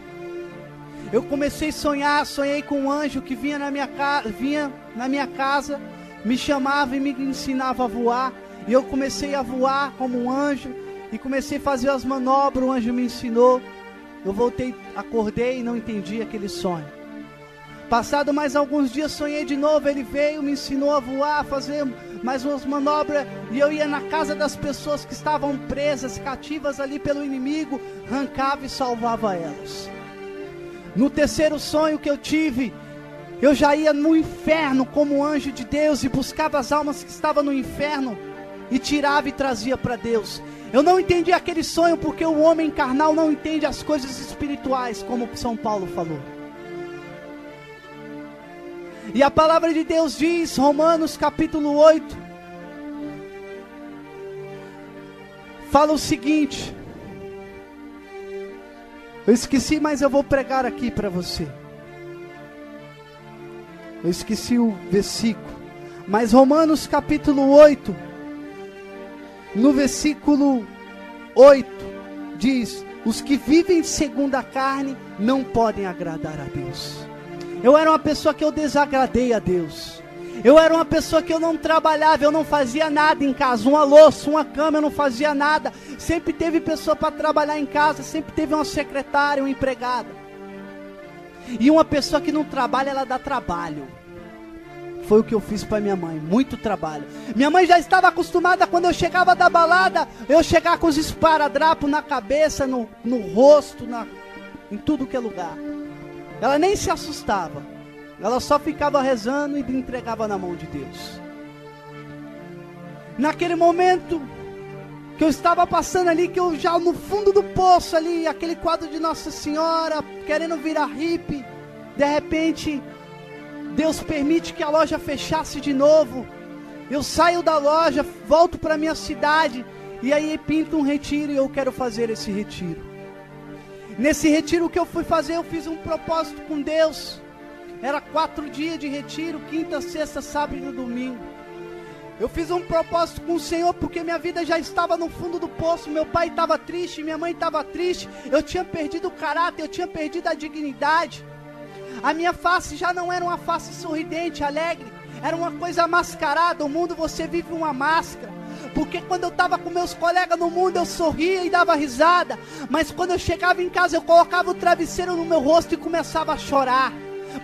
Eu comecei a sonhar, sonhei com um anjo que vinha na minha casa, me chamava e me ensinava a voar. E eu comecei a voar como um anjo, e comecei a fazer as manobras, o anjo me ensinou. Eu voltei, acordei e não entendi aquele sonho. Passado mais alguns dias, sonhei de novo, ele veio, me ensinou a voar, a fazer mais umas manobras, e eu ia na casa das pessoas que estavam presas, cativas ali pelo inimigo, arrancava e salvava elas. No terceiro sonho que eu tive, eu já ia no inferno como anjo de Deus, e buscava as almas que estavam no inferno, e tirava e trazia para Deus. Eu não entendi aquele sonho, porque o homem carnal não entende as coisas espirituais, como São Paulo falou. E a palavra de Deus diz, Romanos capítulo 8, fala o seguinte, eu esqueci, mas eu vou pregar aqui para você. Eu esqueci o versículo, mas Romanos capítulo 8, no versículo 8, diz, os que vivem segundo a carne não podem agradar a Deus. Eu era uma pessoa que eu desagradei a Deus. Eu era uma pessoa que eu não trabalhava, eu não fazia nada em casa. Uma louça, uma cama, eu não fazia nada. Sempre teve pessoa para trabalhar em casa, sempre teve uma secretária, uma empregada. E uma pessoa que não trabalha, ela dá trabalho. foi o que eu fiz para minha mãe, muito trabalho. Minha mãe já estava acostumada, quando eu chegava da balada, eu chegar com os esparadrapos na cabeça, no rosto, em tudo que é lugar. Ela nem se assustava, ela só ficava rezando e entregava na mão de Deus. Naquele momento que eu estava passando ali, que eu já no fundo do poço ali, aquele quadro de Nossa Senhora, querendo virar hippie, de repente, Deus permite que a loja fechasse de novo. Eu saio da loja, volto para minha cidade, e aí pinto um retiro, e eu quero fazer esse retiro. Nesse retiro que eu fui fazer, eu fiz um propósito com Deus. Era 4 dias de retiro, quinta, sexta, sábado e domingo. Eu fiz um propósito com o Senhor, porque minha vida já estava no fundo do poço. Meu pai estava triste, minha mãe estava triste. Eu tinha perdido o caráter, eu tinha perdido a dignidade. A minha face já não era uma face sorridente, alegre. Era uma coisa mascarada. O mundo você vive uma máscara. Porque quando eu estava com meus colegas no mundo, eu sorria e dava risada. Mas quando eu chegava em casa, eu colocava o travesseiro no meu rosto e começava a chorar.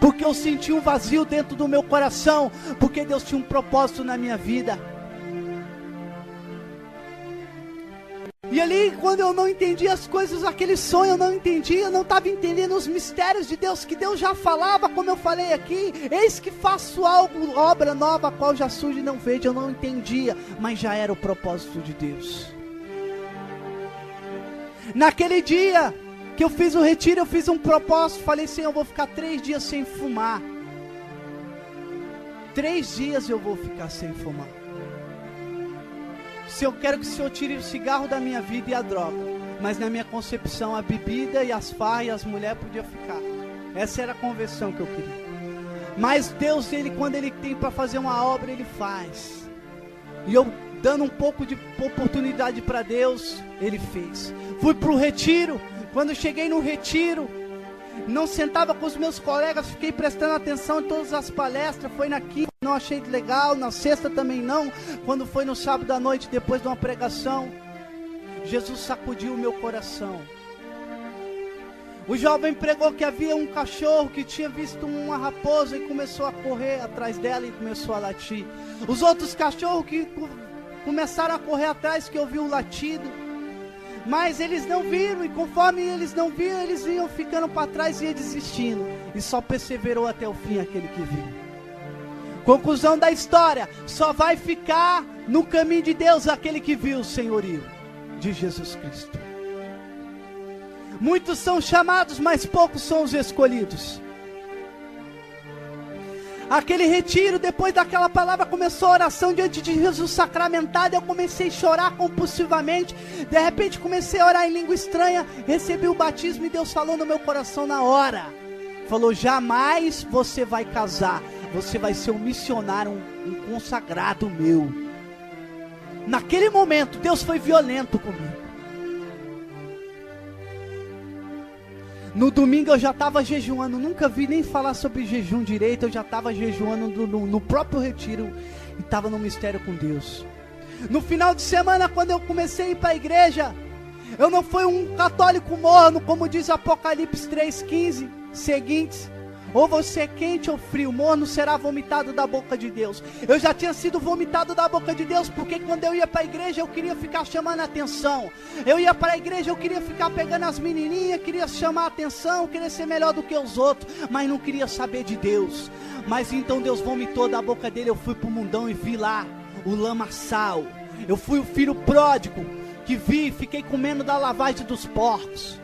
Porque eu sentia um vazio dentro do meu coração. Porque Deus tinha um propósito na minha vida. E ali, quando eu não entendia as coisas, aquele sonho eu não entendia, eu não estava entendendo os mistérios de Deus, que Deus já falava, como eu falei aqui. Eis que faço algo, obra nova, a qual já surge e não vejo. Eu não entendia, mas já era o propósito de Deus. Naquele dia que eu fiz o retiro, eu fiz um propósito, falei, Senhor, eu vou ficar 3 dias sem fumar. 3 dias eu vou ficar sem fumar. Se eu quero que o Senhor tire o cigarro da minha vida e a droga, mas na minha concepção a bebida e as farras e as mulheres podiam ficar. Essa era a conversão que eu queria. Mas Deus, quando Ele tem para fazer uma obra, Ele faz. E eu dando um pouco de oportunidade para Deus, Ele fez. Fui para o retiro. Quando cheguei no retiro, não sentava com os meus colegas, fiquei prestando atenção em todas as palestras. Foi na quinta, não achei legal, na sexta também não. Quando foi no sábado à noite, depois de uma pregação, Jesus sacudiu o meu coração. O jovem pregou que havia um cachorro que tinha visto uma raposa e começou a correr atrás dela e começou a latir. Os outros cachorros que começaram a correr atrás, que ouviu o latido, mas eles não viram, e conforme eles não viram, eles iam ficando para trás e iam desistindo. E só perseverou até o fim aquele que viu. Conclusão da história: só vai ficar no caminho de Deus aquele que viu o senhorio de Jesus Cristo. Muitos são chamados, mas poucos são os escolhidos. Aquele retiro, depois daquela palavra, começou a oração diante de Jesus sacramentado. Eu comecei a chorar compulsivamente. De repente comecei a orar em língua estranha. Recebi o batismo e Deus falou no meu coração na hora. Falou: jamais você vai casar. Você vai ser um missionário, um consagrado meu. Naquele momento Deus foi violento comigo. No domingo eu já estava jejuando, nunca vi nem falar sobre jejum direito, eu já estava jejuando no próprio retiro e estava no mistério com Deus. No final de semana, quando eu comecei a ir para a igreja, eu não fui um católico morno, como diz Apocalipse 3,15, seguintes: ou você é quente ou frio, morno será vomitado da boca de Deus. Eu já tinha sido vomitado da boca de Deus, porque quando eu ia para a igreja eu queria ficar chamando a atenção. Eu ia para a igreja, eu queria ficar pegando as menininhas, queria chamar a atenção, queria ser melhor do que os outros, mas não queria saber de Deus. Mas então Deus vomitou da boca dele, eu fui para o mundão e vi lá o lamaçal. Eu fui o filho pródigo, que vi e fiquei comendo da lavagem dos porcos.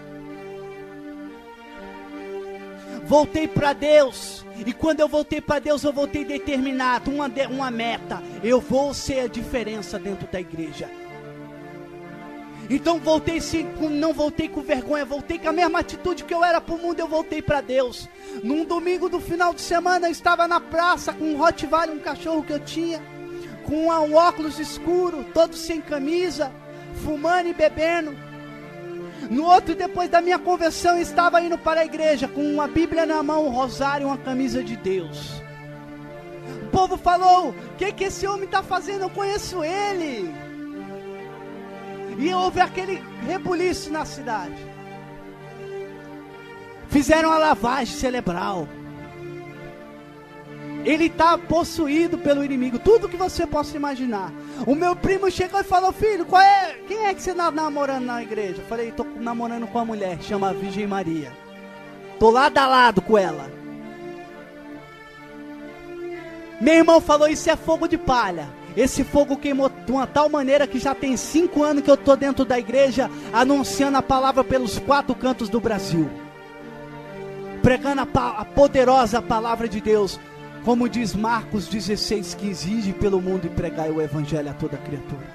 Voltei para Deus, e quando eu voltei para Deus, eu voltei determinado, uma meta: eu vou ser a diferença dentro da igreja. Então voltei sim, não voltei com vergonha, voltei com a mesma atitude que eu era para o mundo, eu voltei para Deus. Num domingo do final de semana, eu estava na praça com um Rottweiler, um cachorro que eu tinha, com um óculos escuro, todo sem camisa, fumando e bebendo. No outro, depois da minha conversão, estava indo para a igreja com uma Bíblia na mão, um rosário e uma camisa de Deus. O povo falou: o que esse homem está fazendo? Eu conheço ele. E houve aquele rebuliço na cidade. Fizeram a lavagem cerebral. Ele está possuído pelo inimigo, tudo que você possa imaginar. O meu primo chegou e falou: filho, quem é que você está namorando na igreja? Eu falei: estou namorando com uma mulher que chama Virgem Maria. Estou lado a lado com ela. Meu irmão falou: isso é fogo de palha. Esse fogo queimou de uma tal maneira que já tem 5 anos que eu estou dentro da igreja, anunciando a palavra pelos 4 cantos do Brasil, pregando a poderosa palavra de Deus. Como diz Marcos 16:15, ide pelo mundo e pregai o evangelho a toda criatura.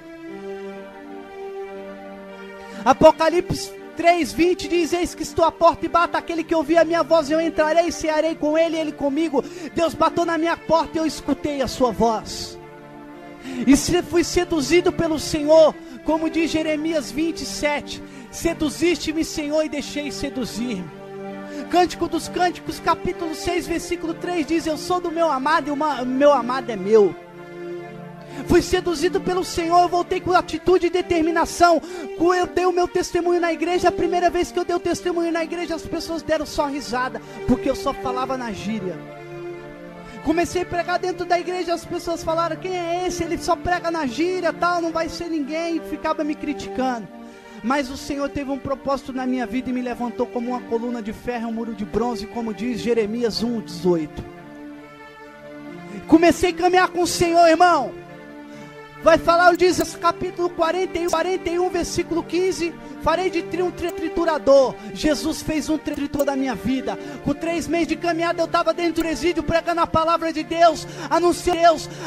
Apocalipse 3:20 diz: eis que estou à porta e bato, aquele que ouvir a minha voz eu entrarei e cearei com ele e ele comigo. Deus bateu na minha porta e eu escutei a sua voz. E fui seduzido pelo Senhor, como diz Jeremias 27, seduziste-me, Senhor, e deixei seduzir-me. Cântico dos Cânticos, capítulo 6, versículo 3 diz: eu sou do meu amado e o meu amado é meu. Fui seduzido pelo Senhor, eu voltei com atitude e determinação. Quando eu dei o meu testemunho na igreja, a primeira vez que eu dei o testemunho na igreja, as pessoas deram só risada, porque eu só falava na gíria. Comecei a pregar dentro da igreja, as pessoas falaram: quem é esse? Ele só prega na gíria, tal, não vai ser ninguém, ficava me criticando. Mas o Senhor teve um propósito na minha vida e me levantou como uma coluna de ferro, um muro de bronze, como diz Jeremias 1:18. Comecei a caminhar com o Senhor, irmão. Vai falar, diz capítulo 41, versículo 15: farei de ti um triturador. Jesus fez um triturador da minha vida. Com 3 meses de caminhada eu estava dentro do presídio, pregando a palavra de Deus,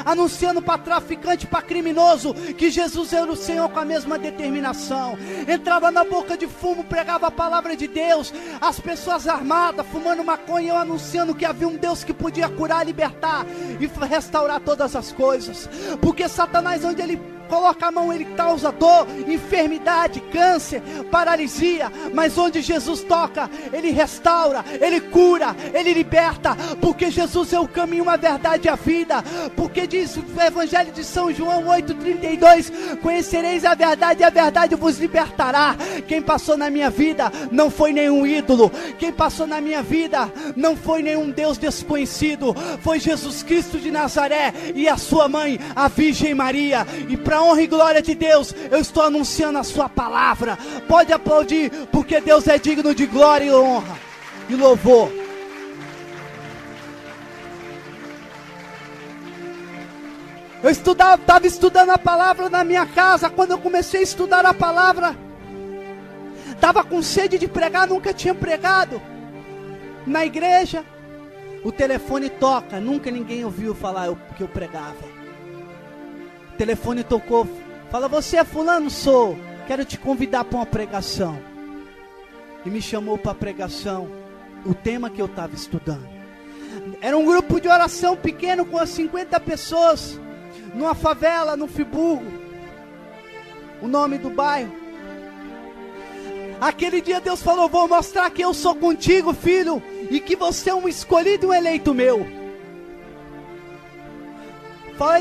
anunciando para traficante, para criminoso, que Jesus era o Senhor, com a mesma determinação. Entrava na boca de fumo, pregava a palavra de Deus, as pessoas armadas, fumando maconha, eu anunciando que havia um Deus que podia curar, libertar e restaurar todas as coisas. Porque Satanás, onde ele coloca a mão, ele causa dor, enfermidade, câncer, paralisia. Mas onde Jesus toca, ele restaura, ele cura, ele liberta. Porque Jesus é o caminho, a verdade e a vida. Porque diz o Evangelho de São João 8:32: conhecereis a verdade e a verdade vos libertará. Quem passou na minha vida não foi nenhum ídolo. Quem passou na minha vida não foi nenhum Deus desconhecido. Foi Jesus Cristo de Nazaré e a sua mãe, a Virgem Maria. E para honra e glória de Deus, eu estou anunciando a sua palavra. Pode aplaudir, porque Deus é digno de glória e honra e louvor. Eu estava estudando a palavra na minha casa. Quando eu comecei a estudar a palavra, estava com sede de pregar, nunca tinha pregado na igreja. O telefone toca, nunca ninguém ouviu falar que eu pregava. O telefone tocou, fala: você é fulano? Sou, quero te convidar para uma pregação. E me chamou para a pregação, o tema que eu estava estudando. Era um grupo de oração pequeno, com 50 pessoas, numa favela, no Friburgo, o nome do bairro. Aquele dia Deus falou: vou mostrar que eu sou contigo, filho, e que você é um escolhido e um eleito meu.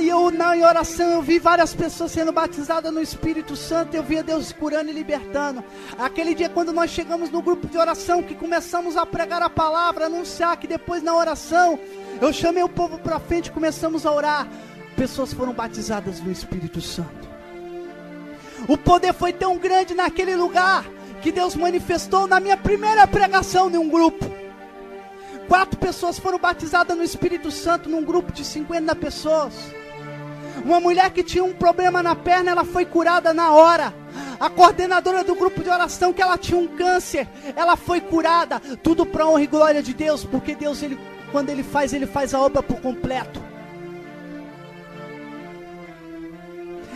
E eu, em oração, eu vi várias pessoas sendo batizadas no Espírito Santo. Eu via Deus curando e libertando. Aquele dia, quando nós chegamos no grupo de oração, que começamos a pregar a palavra, anunciar, que depois na oração eu chamei o povo para frente, começamos a orar. Pessoas foram batizadas no Espírito Santo. O poder foi tão grande naquele lugar, que Deus manifestou na minha primeira pregação de um grupo. 4 pessoas foram batizadas no Espírito Santo, num grupo de 50 pessoas. Uma mulher que tinha um problema na perna, ela foi curada na hora. A coordenadora do grupo de oração, que ela tinha um câncer, ela foi curada. Tudo para a honra e glória de Deus, porque Deus, quando Ele faz a obra por completo.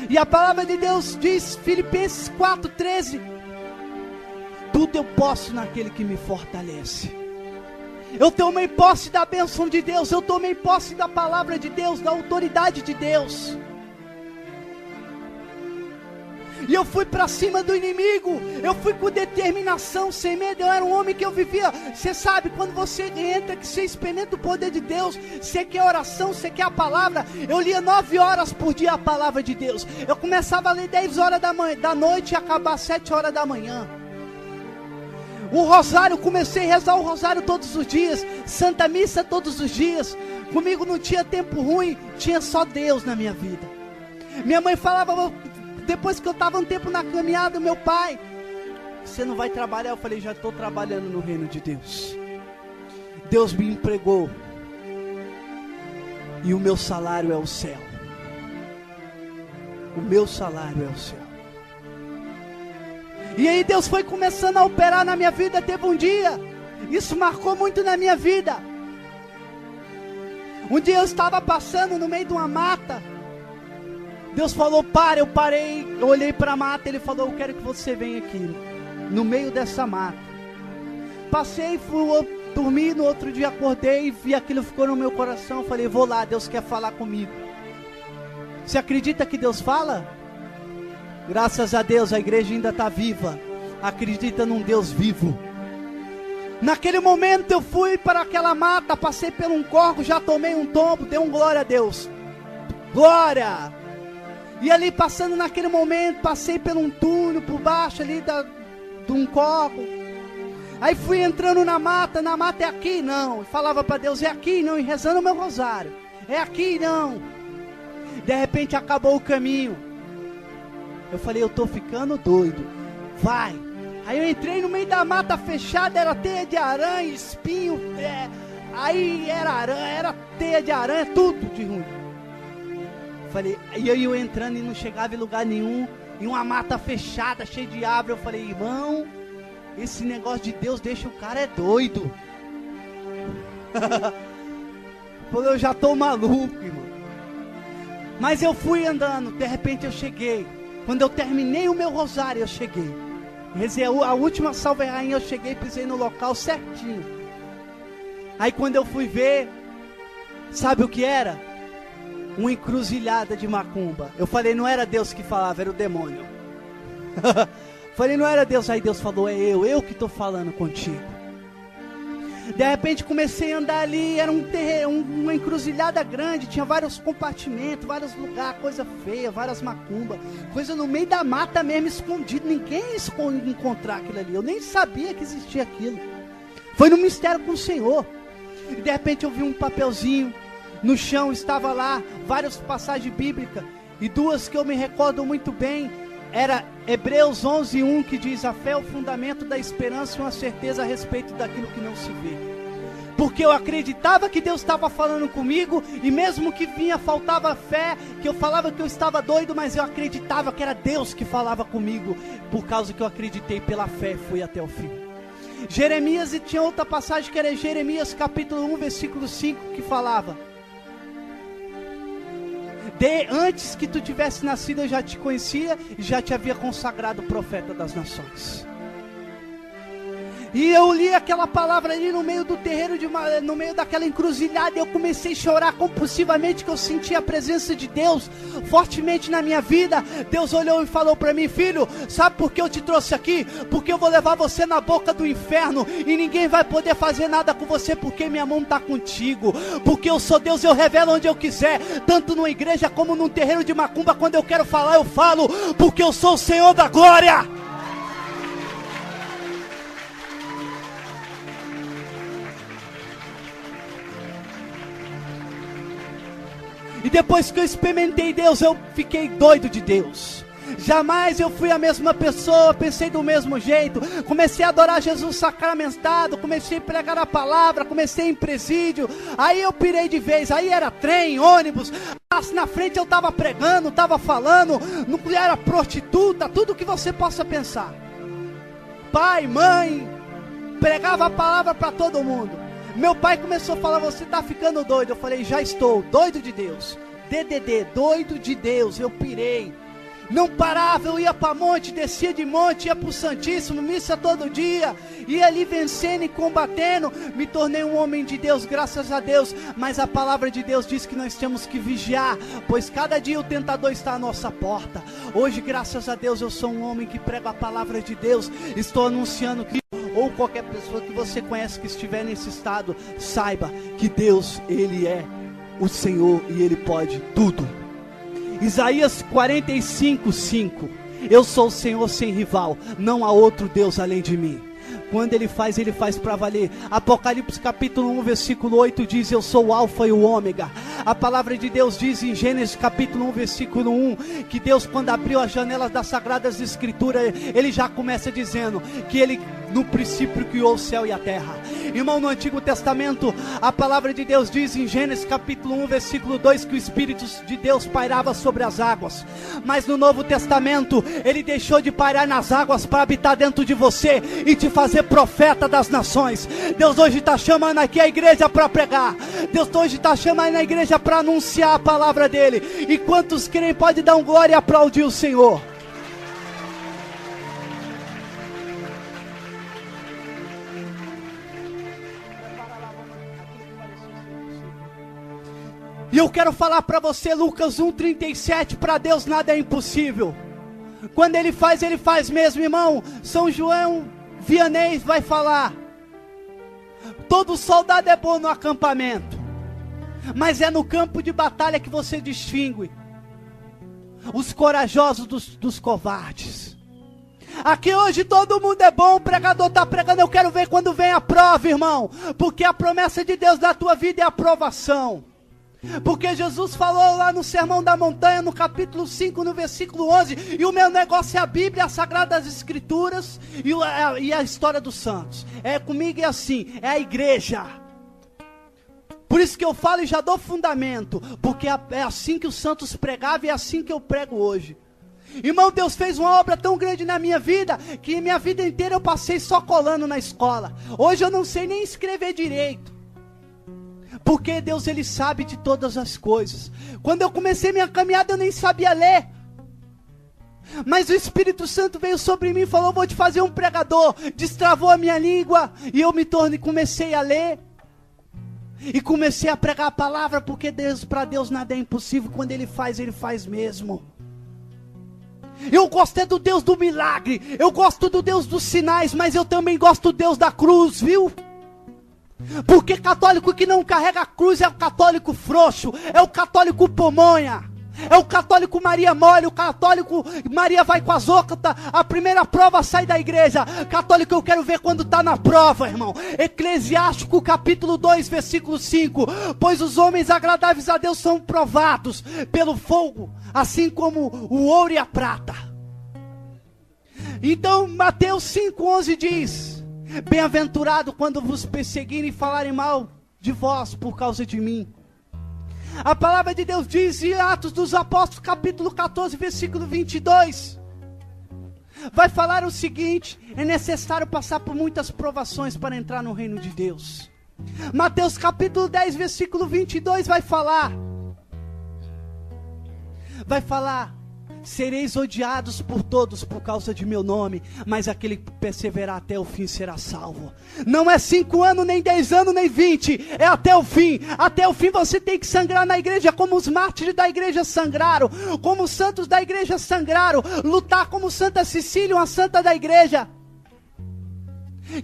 E a palavra de Deus diz, Filipenses 4:13: tudo eu posso naquele que me fortalece. Eu tomei posse da bênção de Deus, eu tomei posse da palavra de Deus, da autoridade de Deus. E eu fui para cima do inimigo, eu fui com determinação, sem medo. Eu era um homem que eu vivia, você sabe, quando você entra, que você experimenta o poder de Deus, você quer oração, você quer a palavra. Eu lia 9 horas por dia a palavra de Deus. Eu começava a ler 10 horas da noite e acabar às 7 horas da manhã. O rosário, comecei a rezar o rosário todos os dias, Santa Missa todos os dias. Comigo não tinha tempo ruim, tinha só Deus na minha vida. Minha mãe falava, depois que eu estava um tempo na caminhada, meu pai, você não vai trabalhar? Eu falei, já estou trabalhando no reino de Deus. Deus me empregou. E o meu salário é o céu. O meu salário é o céu. E aí Deus foi começando a operar na minha vida. Teve um dia, isso marcou muito na minha vida. Um dia eu estava passando no meio de uma mata. Deus falou, para, eu parei, eu olhei para a mata. Ele falou, eu quero que você venha aqui, no meio dessa mata. Passei, fui dormir, no outro dia acordei, vi aquilo, ficou no meu coração. Falei, vou lá, Deus quer falar comigo. Você acredita que Deus fala? Graças a Deus, a igreja ainda está viva. Acredita num Deus vivo. Naquele momento eu fui para aquela mata, passei por um corgo, já tomei um tombo, dei um glória a Deus. Glória! E ali passando naquele momento, passei por um túnel, por baixo ali de um corgo. Aí fui entrando na mata é aqui não. E falava para Deus, é aqui não, e rezando o meu rosário. É aqui não. De repente acabou o caminho. Eu falei, eu estou ficando doido. Vai. Aí eu entrei no meio da mata fechada, era teia de aranha, espinho, aí era aranha, era teia de aranha, tudo de ruim. Falei, e aí eu entrando e não chegava em lugar nenhum, em uma mata fechada, cheia de árvore. Eu falei, irmão, esse negócio de Deus deixa o cara doido. Falei, eu já estou maluco, irmão. Mas eu fui andando, de repente eu cheguei. Quando eu terminei o meu rosário, eu cheguei. Rezei a última salve rainha, eu cheguei, pisei no local certinho. Aí quando eu fui ver, sabe o que era? Uma encruzilhada de macumba. Eu falei, não era Deus que falava, era o demônio. Falei, não era Deus. Aí Deus falou, é eu que estou falando contigo. De repente comecei a andar ali, era uma encruzilhada grande, tinha vários compartimentos, vários lugares, coisa feia, várias macumbas, coisa no meio da mata mesmo, escondido, ninguém ia encontrar aquilo ali, eu nem sabia que existia aquilo. Foi no mistério com o Senhor. E de repente eu vi um papelzinho, no chão estava lá, várias passagens bíblicas, e duas que eu me recordo muito bem, era Hebreus 11:1, que diz, a fé é o fundamento da esperança e uma certeza a respeito daquilo que não se vê. Porque eu acreditava que Deus estava falando comigo, e mesmo que faltava fé, que eu falava que eu estava doido, mas eu acreditava que era Deus que falava comigo, por causa que eu acreditei pela fé, fui até o fim. Jeremias, e tinha outra passagem que era Jeremias capítulo 1, versículo 5, que falava, antes que tu tivesse nascido eu já te conhecia e já te havia consagrado profeta das nações. E eu li aquela palavra ali no meio do terreiro, no meio daquela encruzilhada, e eu comecei a chorar compulsivamente, que eu senti a presença de Deus fortemente na minha vida. Deus olhou e falou para mim, filho, sabe por que eu te trouxe aqui? Porque eu vou levar você na boca do inferno, e ninguém vai poder fazer nada com você, porque minha mão está contigo. Porque eu sou Deus, eu revelo onde eu quiser, tanto numa igreja como num terreiro de macumba. Quando eu quero falar, eu falo, porque eu sou o Senhor da glória. E depois que eu experimentei Deus, eu fiquei doido de Deus. Jamais eu fui a mesma pessoa, pensei do mesmo jeito. Comecei a adorar Jesus sacramentado, comecei a pregar a palavra, comecei em presídio. Aí eu pirei de vez, aí era trem, ônibus. Na frente eu estava pregando, estava falando, não era prostituta, tudo que você possa pensar. Pai, mãe, pregava a palavra para todo mundo. Meu pai começou a falar, você está ficando doido. Eu falei, já estou, doido de Deus. DDD, doido de Deus, eu pirei. Não parava, eu ia para monte, descia de monte, ia para o Santíssimo, missa todo dia. Ia ali vencendo e combatendo, me tornei um homem de Deus, graças a Deus. Mas a palavra de Deus diz que nós temos que vigiar, pois cada dia o tentador está à nossa porta. Hoje, graças a Deus, eu sou um homem que prega a palavra de Deus. Estou anunciando que ou qualquer pessoa que você conhece que estiver nesse estado, saiba que Deus, Ele é o Senhor e Ele pode tudo. Isaías 45:5, eu sou o Senhor sem rival, não há outro Deus além de mim. Quando Ele faz para valer. Apocalipse capítulo 1, versículo 8 diz: eu sou o Alfa e o Ômega. A palavra de Deus diz em Gênesis capítulo 1, versículo 1, que Deus, quando abriu as janelas das Sagradas Escrituras, Ele já começa dizendo que Ele no princípio criou o céu e a terra. Irmão, no Antigo Testamento, a palavra de Deus diz em Gênesis capítulo 1, versículo 2, que o Espírito de Deus pairava sobre as águas. Mas no Novo Testamento, Ele deixou de pairar nas águas para habitar dentro de você e te fazer profeta das nações. Deus hoje está chamando aqui a igreja para pregar. Deus hoje está chamando a igreja para anunciar a palavra dEle. E quantos creem, pode dar um glória e aplaudir o Senhor. E eu quero falar para você, Lucas 1,37, para Deus nada é impossível. Quando Ele faz mesmo, irmão. São João Vianney vai falar: todo soldado é bom no acampamento, mas é no campo de batalha que você distingue os corajosos dos covardes. Aqui hoje todo mundo é bom, o pregador está pregando, eu quero ver quando vem a prova, irmão, porque a promessa de Deus na tua vida é a aprovação. Porque Jesus falou lá no Sermão da Montanha, no capítulo 5, no versículo 11, e o meu negócio é a Bíblia, as Sagradas Escrituras e a história dos santos. É comigo, é assim, é a igreja. Por isso que eu falo e já dou fundamento, porque é assim que os santos pregavam e é assim que eu prego hoje. Irmão, Deus fez uma obra tão grande na minha vida, que minha vida inteira eu passei só colando na escola. Hoje eu não sei nem escrever direito. Porque Deus, Ele sabe de todas as coisas. Quando eu comecei minha caminhada, eu nem sabia ler. Mas o Espírito Santo veio sobre mim e falou: vou te fazer um pregador. Destravou a minha língua e eu comecei a ler. E comecei a pregar a palavra, porque para Deus nada é impossível. Quando Ele faz mesmo. Eu gosto é do Deus do milagre. Eu gosto do Deus dos sinais, mas eu também gosto do Deus da cruz, viu? Porque católico que não carrega a cruz é o católico frouxo, é o católico pomonha, é o católico Maria mole, o católico Maria vai com as outras, a primeira prova sai da igreja. Católico eu quero ver quando está na prova, irmão. Eclesiástico capítulo 2, versículo 5, pois os homens agradáveis a Deus são provados pelo fogo, assim como o ouro e a prata. Então Mateus 5,11 diz: bem-aventurado quando vos perseguirem e falarem mal de vós por causa de mim. A palavra de Deus diz em Atos dos Apóstolos, capítulo 14, versículo 22. Vai falar o seguinte: é necessário passar por muitas provações para entrar no reino de Deus. Mateus capítulo 10, versículo 22 vai falar: sereis odiados por todos por causa de meu nome, mas aquele que perseverar até o fim será salvo. Não é 5 anos, nem 10 anos, nem 20, é até o fim. Até o fim você tem que sangrar na igreja, como os mártires da igreja sangraram, como os santos da igreja sangraram, lutar como Santa Cecília, uma santa da igreja,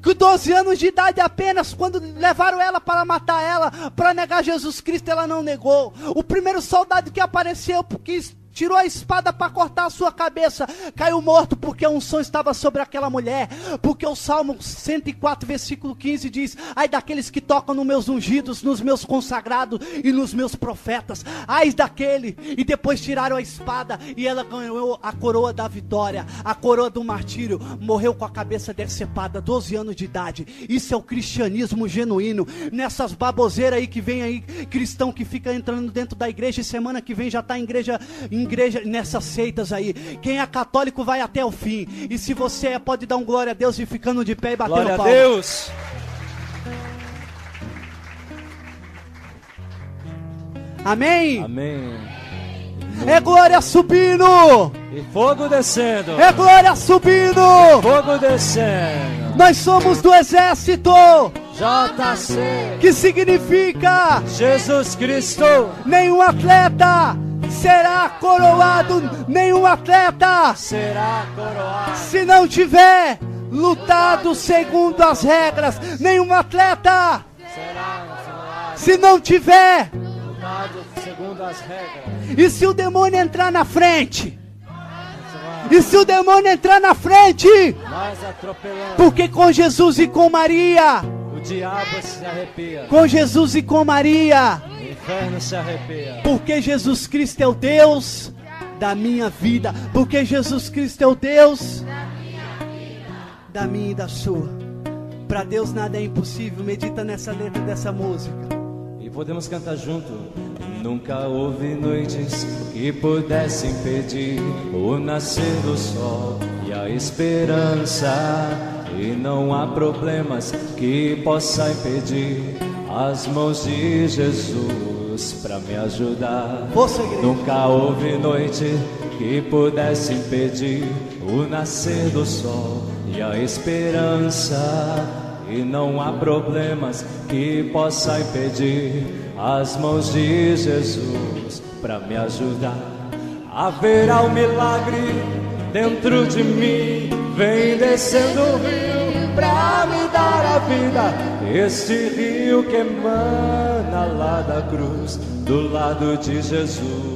com 12 anos de idade apenas, quando levaram ela para matar ela, para negar Jesus Cristo, ela não negou. O primeiro soldado que apareceu, porque tirou a espada para cortar a sua cabeça, caiu morto, porque a unção estava sobre aquela mulher. Porque o Salmo 104, versículo 15 diz: ai daqueles que tocam nos meus ungidos, nos meus consagrados e nos meus profetas. Ai daquele. E depois tiraram a espada e ela ganhou a coroa da vitória, a coroa do martírio. Morreu com a cabeça decepada, 12 anos de idade. Isso é o cristianismo genuíno. Nessas baboseiras aí que vem aí, cristão que fica entrando dentro da igreja e semana que vem já está em igreja, nessas seitas aí. Quem é católico vai até o fim. E se você pode dar um glória a Deus e ficando de pé e batendo palma. Glória a Deus. Amém? Amém. É glória subindo. E fogo descendo. É glória subindo. Fogo descendo. Nós somos do exército. JC. Que significa Jesus Cristo. Nenhum atleta será coroado, nenhum atleta será coroado se não tiver lutado segundo as regras. Nenhum atleta será coroado se não tiver lutado segundo as regras. E se o demônio entrar na frente, E se o demônio entrar na frente, nós atropelamos. porque com Jesus e com Maria, O diabo se arrepia. com Jesus e com Maria, O inferno se arrepia. porque Jesus Cristo é o Deus da minha vida, porque Jesus Cristo é o Deus da minha e da sua. Para Deus nada é impossível. Medita nessa letra dessa música. E podemos cantar junto. Nunca houve noites que pudessem impedir o nascer do sol e a esperança. E não há problemas que possa impedir as mãos de Jesus para me ajudar. Força, igreja. Nunca houve noite que pudesse impedir o nascer do sol e a esperança. E não há problemas que possa impedir as mãos de Jesus para me ajudar. Haverá um milagre dentro de mim, vem descendo o rio para me dar a vida. Este rio que emana lá da cruz, do lado de Jesus.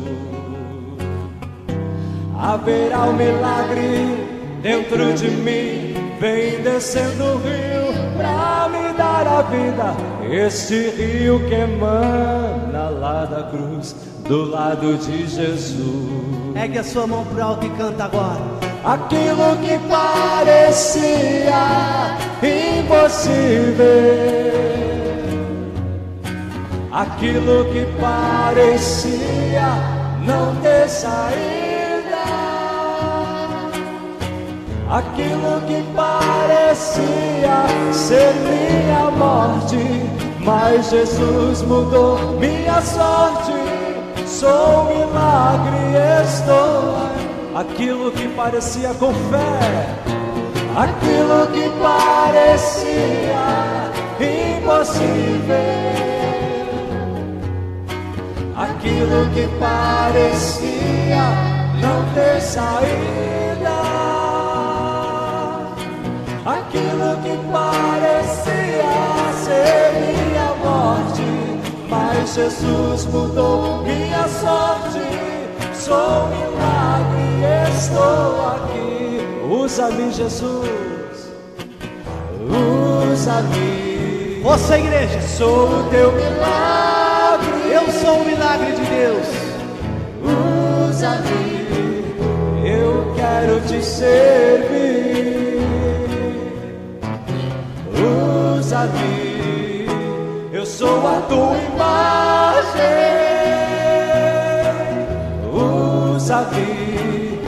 Haverá um milagre dentro de mim, vem descendo o rio pra me dar a vida. Este rio que emana lá da cruz, do lado de Jesus. Ergue a sua mão pro alto e canta agora. Aquilo que parecia impossível, aquilo que parecia não ter saída, aquilo que parecia ser minha morte, mas Jesus mudou minha sorte. Sou um milagre, estou. Aquilo que parecia com fé, aquilo que parecia impossível, aquilo que parecia não ter saída, aquilo que parecia ser minha morte, mas Jesus mudou minha sorte. Sou um milagre, estou aqui. Usa-me, Jesus, usa-me. Você, igreja, Sou o teu milagre. eu sou o milagre de Deus. Usa-me, eu quero te servir. Usa-me, eu sou a tua imagem. Usa-me,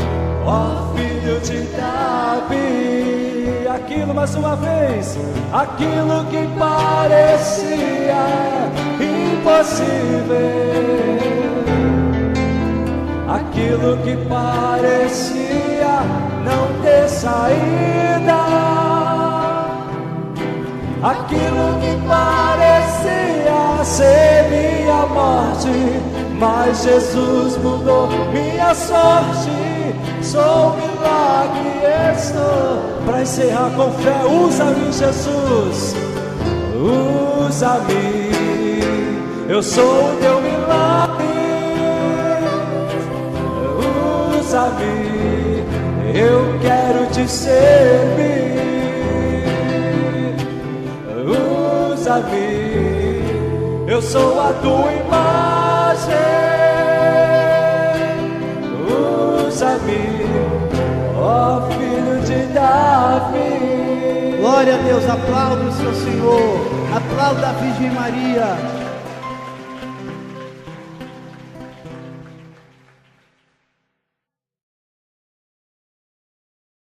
ó filho de Davi. Aquilo mais uma vez, aquilo que parecia impossível, aquilo que parecia não ter saída, aquilo que parecia ser minha morte, mas Jesus mudou minha sorte. Sou um milagre, estou. Para encerrar com fé, usa-me, Jesus, usa-me, eu sou o teu milagre. Usa-me, eu quero te servir. Usa-me, eu sou a tua imagem. Usa-me, ó filho de Davi. Glória a Deus, aplauda o seu Senhor, aplauda a Virgem Maria.